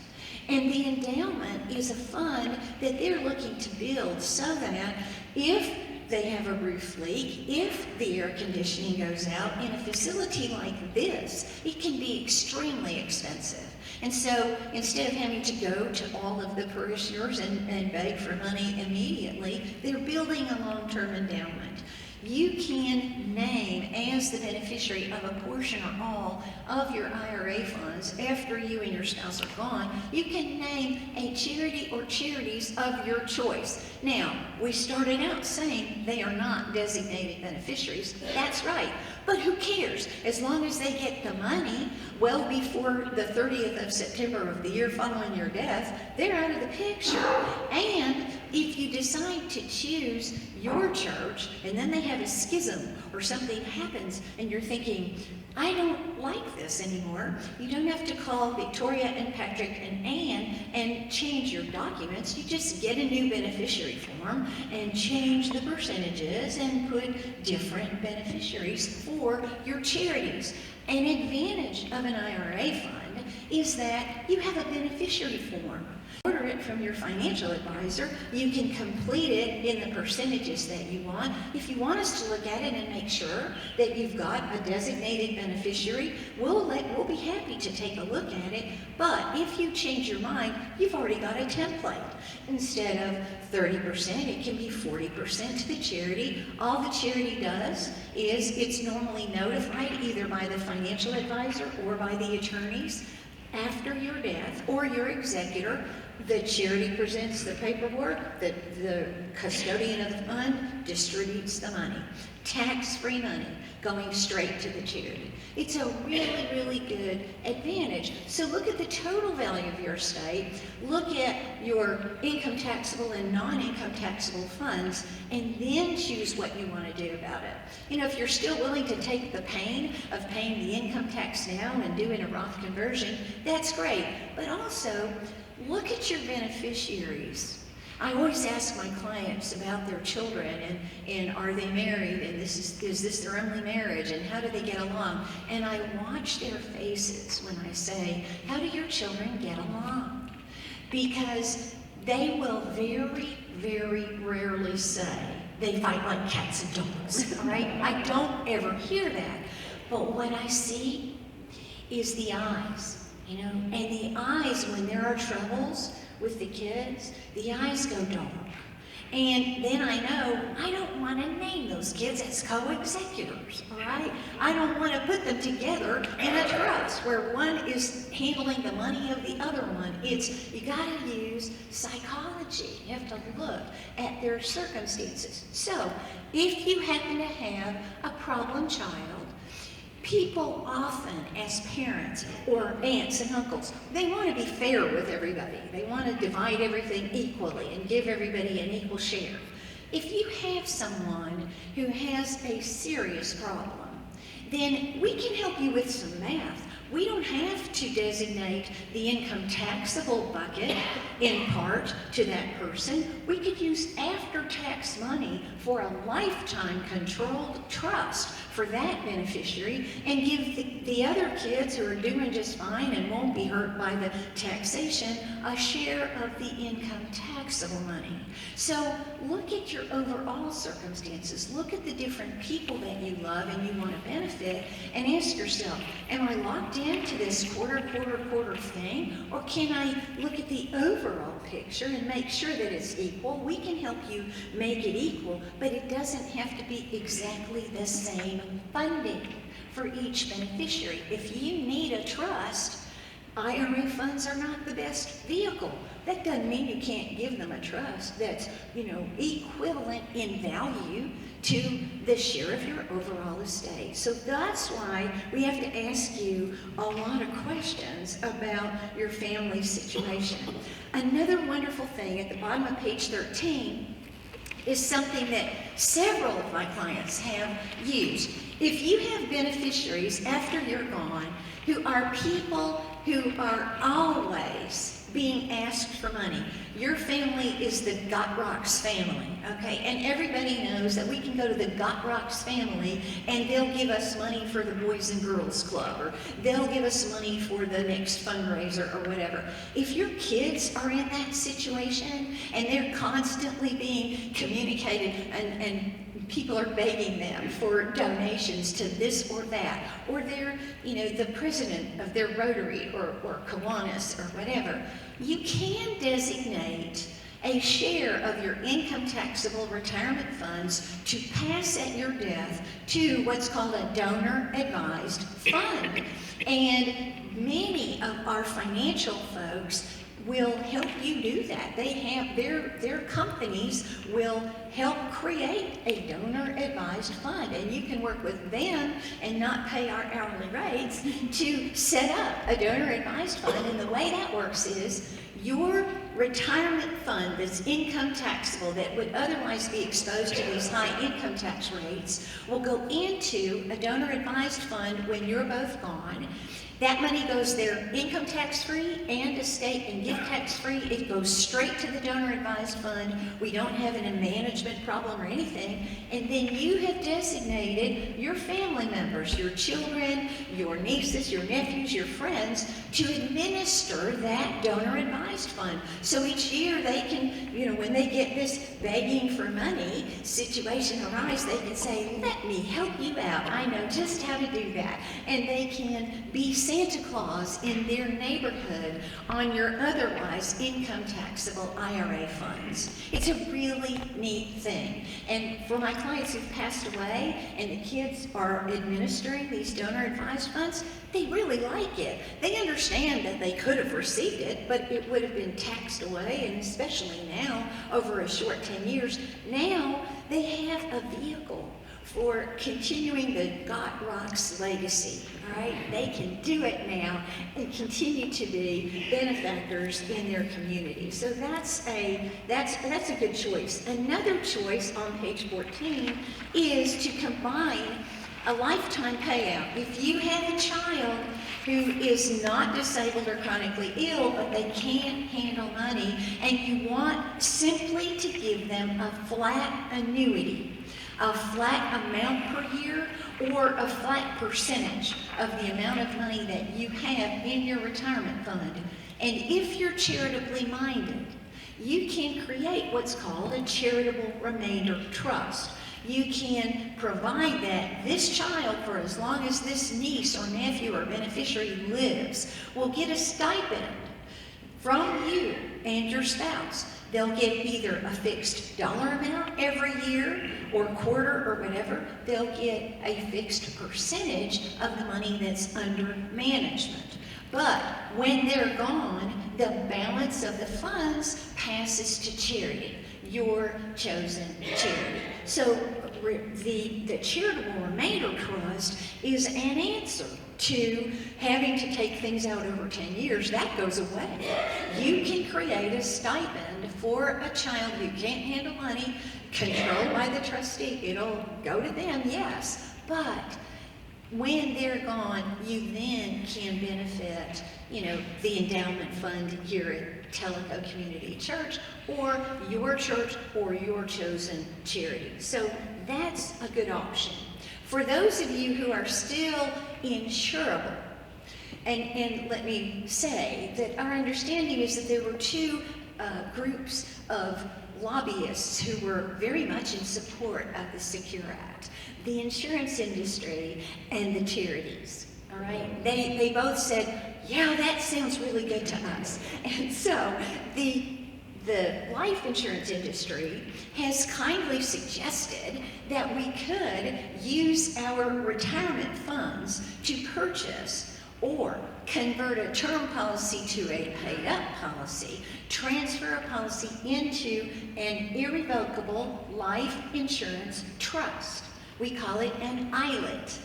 And the endowment is a fund that they're looking to build so that if they have a roof leak, if the air conditioning goes out in a facility like this, it can be extremely expensive. And so instead of having to go to all of the parishioners and beg for money immediately, they're building a long-term endowment. You can name as the beneficiary of a portion or all of your IRA funds after you and your spouse are gone. You can name a charity or charities of your choice. Now, we started out saying they are not designated beneficiaries. That's right. But who cares? As long as they get the money well before the 30th of September of the year following your death, they're out of the picture. And if you decide to choose your church and then they have a schism or something happens and you're thinking, I don't like this anymore, you don't have to call Victoria and Patrick and Ann and change your documents. You just get a new beneficiary form and change the percentages and put different beneficiaries for your charities. An advantage of an IRA fund is that you have a beneficiary form. Order it from your financial advisor. You can complete it in the percentages that you want. If you want us to look at it and make sure that you've got a designated beneficiary, we'll be happy to take a look at it. But if you change your mind, you've already got a template. Instead of 30%, it can be 40% to the charity. All the charity does is it's normally notified either by the financial advisor or by the attorneys after your death or your executor. The charity presents the paperwork, the custodian of the fund distributes the money. Tax-free money going straight to the charity. It's a really, really good advantage. So look at the total value of your estate, look at your income taxable and non-income taxable funds, and then choose what you want to do about it. You know, if you're still willing to take the pain of paying the income tax now and doing a Roth conversion, that's great. But also, look at your beneficiaries. I always ask my clients about their children and are they married, and is this their only marriage, and how do they get along? And I watch their faces when I say, how do your children get along? Because they will very, very rarely say they fight like cats and dogs, all right? I don't ever hear that. But what I see is the eyes, you know, and the eyes, when there are troubles with the kids, the eyes go dark. And then I know I don't want to name those kids as co-executors, all right? I don't want to put them together in a trust where one is handling the money of the other one. It's, you got to use psychology. You have to look at their circumstances. So, if you happen to have a problem child, people often, as parents or aunts and uncles, they want to be fair with everybody. They want to divide everything equally and give everybody an equal share. If you have someone who has a serious problem, then we can help you with some math. We don't have to designate the income taxable bucket in part to that person. We could use after-tax money for a lifetime controlled trust for that beneficiary and give the other kids who are doing just fine and won't be hurt by the taxation a share of the income taxable money. So look at your overall circumstances. Look at the different people that you love and you want to benefit, and ask yourself, am I locked into this quarter thing, or can I look at the overall picture and make sure that it's equal? We can help you make it equal, but it doesn't have to be exactly the same funding for each beneficiary. If you need a trust, IRA funds are not the best vehicle. That doesn't mean you can't give them a trust that's, equivalent in value to the share of your overall estate. So that's why we have to ask you a lot of questions about your family situation. Another wonderful thing at the bottom of page 13 is something that several of my clients have used. If you have beneficiaries after you're gone who are people who are always being asked for money, your family is the Gotrocks family, okay? And everybody knows that we can go to the Gotrocks family and they'll give us money for the Boys and Girls Club, or they'll give us money for the next fundraiser or whatever. If your kids are in that situation and they're constantly being communicated and people are begging them for donations to this or that, or they're, the president of their Rotary or Kiwanis or whatever, you can designate a share of your income taxable retirement funds to pass at your death to what's called a donor advised fund. And many of our financial folks will help you do that. They have their companies will help create a donor advised fund, and you can work with them and not pay our hourly rates to set up a donor advised fund. And the way that works is your retirement fund that's income taxable, that would otherwise be exposed to these high income tax rates, will go into a donor advised fund when you're both gone. That money goes there income tax free and estate and gift tax free. It goes straight to the donor advised fund. We don't have a management problem or anything. And then you have designated your family members, your children, your nieces, your nephews, your friends to administer that donor advised fund. So each year they can, when they get this begging for money situation arise, they can say, let me help you out. I know just how to do that. And they can be Santa Claus in their neighborhood on your otherwise income taxable IRA funds. It's a really neat thing. And for my clients who've passed away and the kids are administering these donor advised funds, they really like it. They understand that they could have received it, but it would have been taxed away, and especially now, over a short 10 years, now they have a vehicle for continuing the Gotrocks legacy, all right? They can do it now and continue to be benefactors in their community. So that's a good choice. Another choice on page 14 is to combine a lifetime payout. If you have a child who is not disabled or chronically ill, but they can't handle money, and you want simply to give them a flat annuity, a flat amount per year, or a flat percentage of the amount of money that you have in your retirement fund. And if you're charitably minded, you can create what's called a charitable remainder trust. You can provide that this child, for as long as this niece or nephew or beneficiary lives, will get a stipend from you and your spouse. They'll get either a fixed dollar amount every year or quarter or whatever. They'll get a fixed percentage of the money that's under management. But when they're gone, the balance of the funds passes to charity, your chosen charity. So the charitable remainder trust is an answer to having to take things out over 10 years. That goes away. You can create a stipend for a child who can't handle money, controlled by the trustee. It'll go to them, yes, but when they're gone, you then can benefit, the endowment fund here at Tellico Community Church, or your church, or your chosen charity. So that's a good option. For those of you who are still insurable, and let me say that our understanding is that there were two groups of lobbyists who were very much in support of the Secure Act: the insurance industry and the charities. All right, they both said, yeah, that sounds really good to us. And so the life insurance industry has kindly suggested that we could use our retirement funds to purchase or convert a term policy to a paid-up policy, transfer a policy into an irrevocable life insurance trust. We call it an ILIT.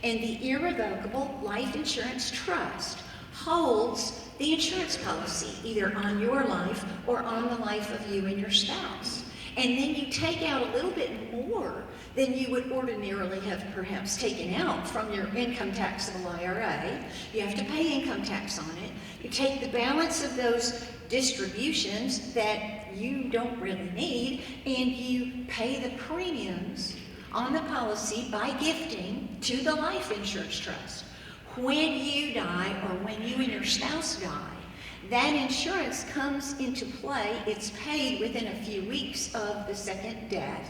And the irrevocable life insurance trust holds the insurance policy, either on your life or on the life of you and your spouse. And then you take out a little bit more than you would ordinarily have perhaps taken out from your income taxable IRA. You have to pay income tax on it. You take the balance of those distributions that you don't really need, and you pay the premiums on the policy by gifting to the life insurance trust. When you die, or when you and your spouse die, that insurance comes into play. It's paid within a few weeks of the second death.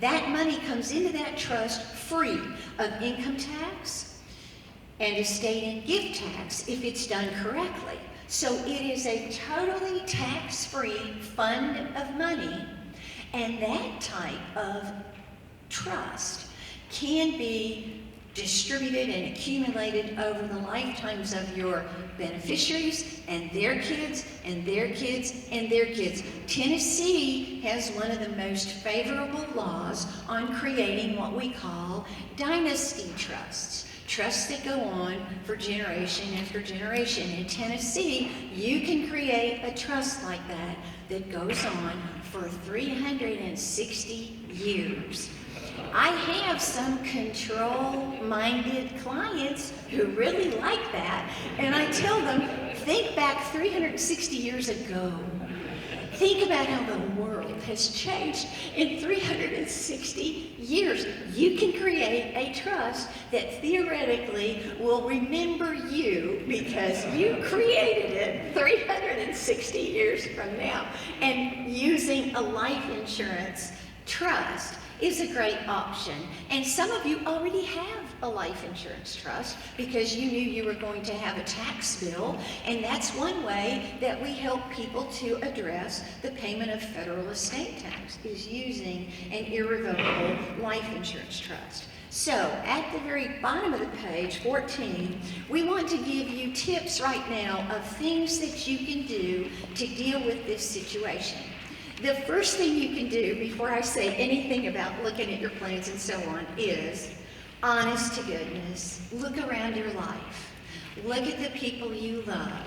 That money comes into that trust free of income tax and estate and gift tax if it's done correctly. So it is a totally tax-free fund of money, and that type of trust can be distributed and accumulated over the lifetimes of your beneficiaries and their kids and their kids and their kids. Tennessee has one of the most favorable laws on creating what we call dynasty trusts. Trusts that go on for generation after generation. In Tennessee, you can create a trust like that that goes on for 360 years. I have some control-minded clients who really like that, and I tell them, think back 360 years ago. Think about how the world has changed in 360 years. You can create a trust that theoretically will remember you because you created it 360 years from now. And using a life insurance trust is a great option. And some of you already have a life insurance trust because you knew you were going to have a tax bill, and that's one way that we help people to address the payment of federal estate tax, is using an irrevocable life insurance trust. So at the very bottom of the page, 14, we want to give you tips right now of things that you can do to deal with this situation. The first thing you can do before I say anything about looking at your plans and so on is, honest to goodness, look around your life. Look at the people you love.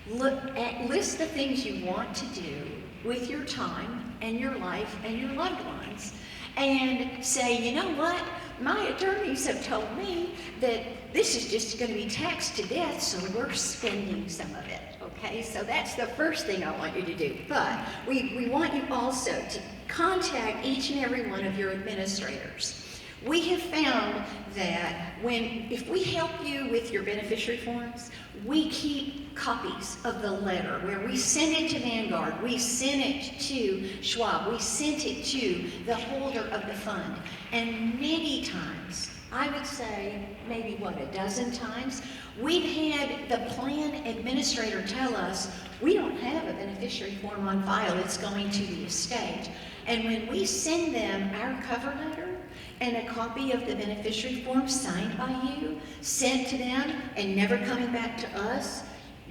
List the things you want to do with your time and your life and your loved ones. And say, you know what? My attorneys have told me that this is just going to be taxed to death, so we're spending some of it. Okay, so that's the first thing I want you to do. But we want you also to contact each and every one of your administrators. We have found that if we help you with your beneficiary forms, we keep copies of the letter where we send it to Vanguard, we send it to Schwab, we sent it to the holder of the fund. And many times, I would say maybe, a dozen times, we've had the plan administrator tell us, we don't have a beneficiary form on file, it's going to the estate. And when we send them our cover letter and a copy of the beneficiary form signed by you, sent to them and never coming back to us,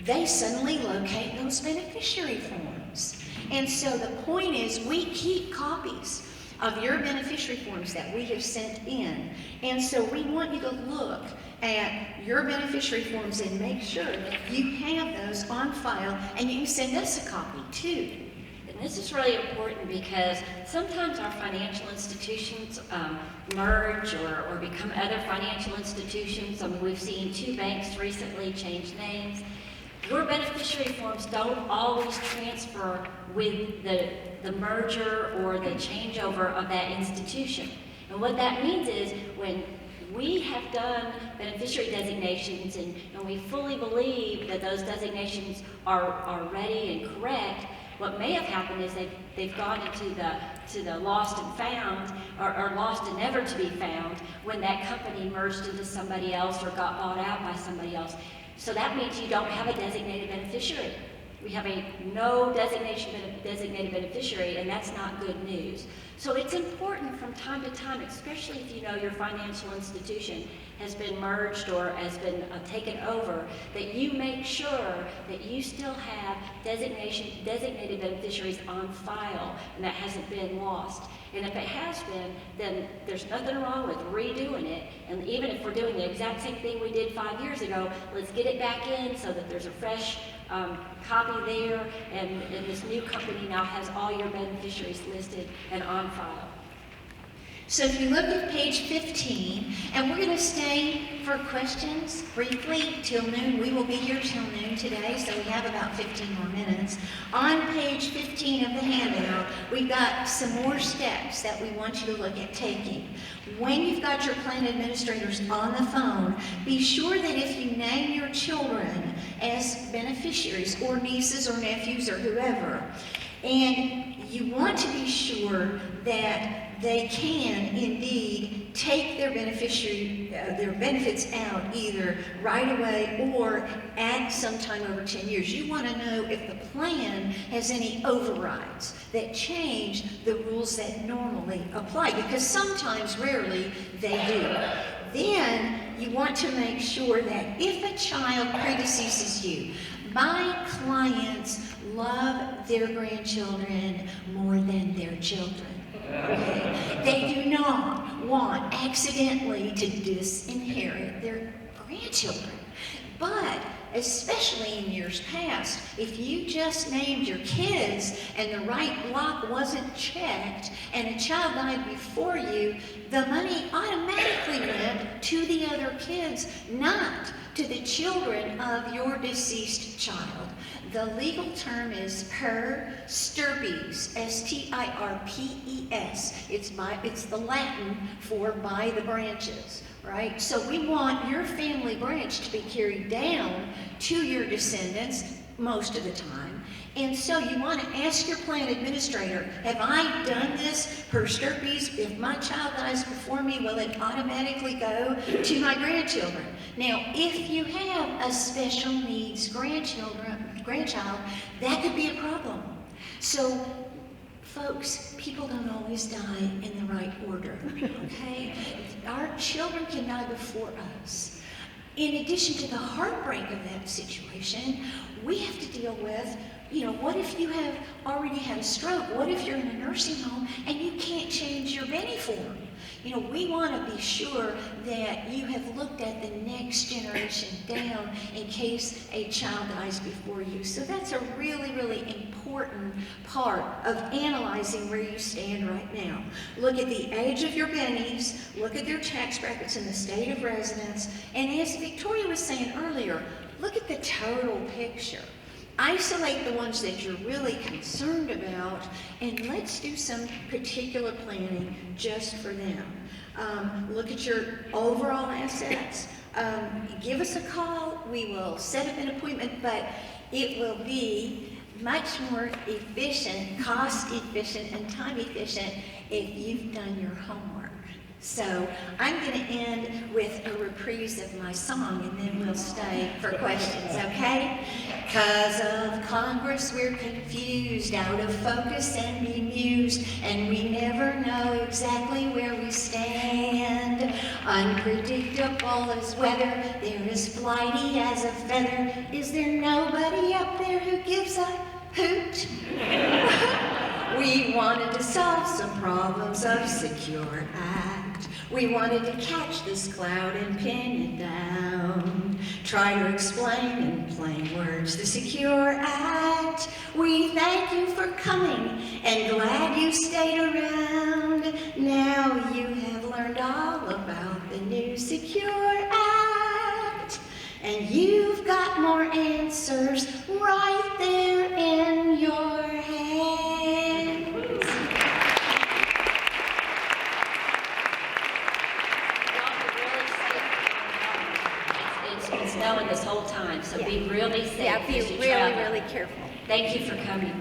they suddenly locate those beneficiary forms. And so the point is, we keep copies of your beneficiary forms that we have sent in. And so we want you to look at your beneficiary forms and make sure that you have those on file, and you can send us a copy too. And this is really important because sometimes our financial institutions merge or become other financial institutions. We've seen 2 banks recently change names. Your beneficiary forms don't always transfer with the merger or the changeover of that institution. And what that means is, when we have done beneficiary designations and we fully believe that those designations are ready and correct, what may have happened is they've gone into the lost and found, or lost and never to be found, when that company merged into somebody else or got bought out by somebody else. So that means you don't have a designated beneficiary. We have a no designated beneficiary, and that's not good news. So it's important from time to time, especially if you know your financial institution has been merged or has been taken over, that you make sure that you still have designated beneficiaries on file and that hasn't been lost. And if it has been, then there's nothing wrong with redoing it. And even if we're doing the exact same thing we did 5 years ago, let's get it back in so that there's a fresh copy there, and this new company now has all your beneficiaries listed and on file. So if you look at page 15, and we're going to stay for questions briefly till noon. We will be here till noon today, so we have about 15 more minutes. On page 15 of the handout, we've got some more steps that we want you to look at taking. When you've got your plan administrators on the phone, be sure that if you name your children as beneficiaries or nieces or nephews or whoever, and you want to be sure that they can indeed take their their benefits out either right away or at some time over 10 years. You want to know if the plan has any overrides that change the rules that normally apply, because sometimes, rarely, they do. Then you want to make sure that if a child predeceases you, my clients love their grandchildren more than their children. Okay? They do not want accidentally to disinherit their grandchildren. But especially in years past, if you just named your kids and the right block wasn't checked and a child died before you, the money automatically went to the other kids, not to the children of your deceased child. The legal term is per stirpes, S-T-I-R-P-E-S. It's the Latin for by the branches, right? So we want your family branch to be carried down to your descendants most of the time. And so you want to ask your plan administrator, have I done this per stirpes? If my child dies before me, will it automatically go to my grandchildren? Now, if you have a special needs grandchild, that could be a problem. So, folks, people don't always die in the right order, okay? Our children can die before us. In addition to the heartbreak of that situation, we have to deal with, what if you have already had a stroke? What if you're in a nursing home and you can't change your Benny form? We want to be sure that you have looked at the next generation down in case a child dies before you. So that's a really, really important part of analyzing where you stand right now. Look at the age of your bennies, look at their tax brackets and the state of residence, and as Victoria was saying earlier, look at the total picture. Isolate the ones that you're really concerned about, and let's do some particular planning just for them. Look at your overall assets. Give us a call. We will set up an appointment, but it will be much more efficient, cost efficient, and time efficient if you've done your homework. So I'm going to end with a reprise of my song, and then we'll stay for questions, okay? 'Cause of Congress we're confused, out of focus and bemused, and we never know exactly where we stand. Unpredictable as weather, they're as flighty as a feather. Is there nobody up there who gives a hoot? We wanted to solve some problems of Secure Act. We wanted to catch this cloud and pin it down. Try to explain in plain words the Secure Act. We thank you for coming and glad you stayed around. Now you have learned all about the new Secure Act. And you've got more answers right there in your hands. It's snowing this whole time, so be really safe. Yeah, be as you really, travel. really careful. Thank you for coming.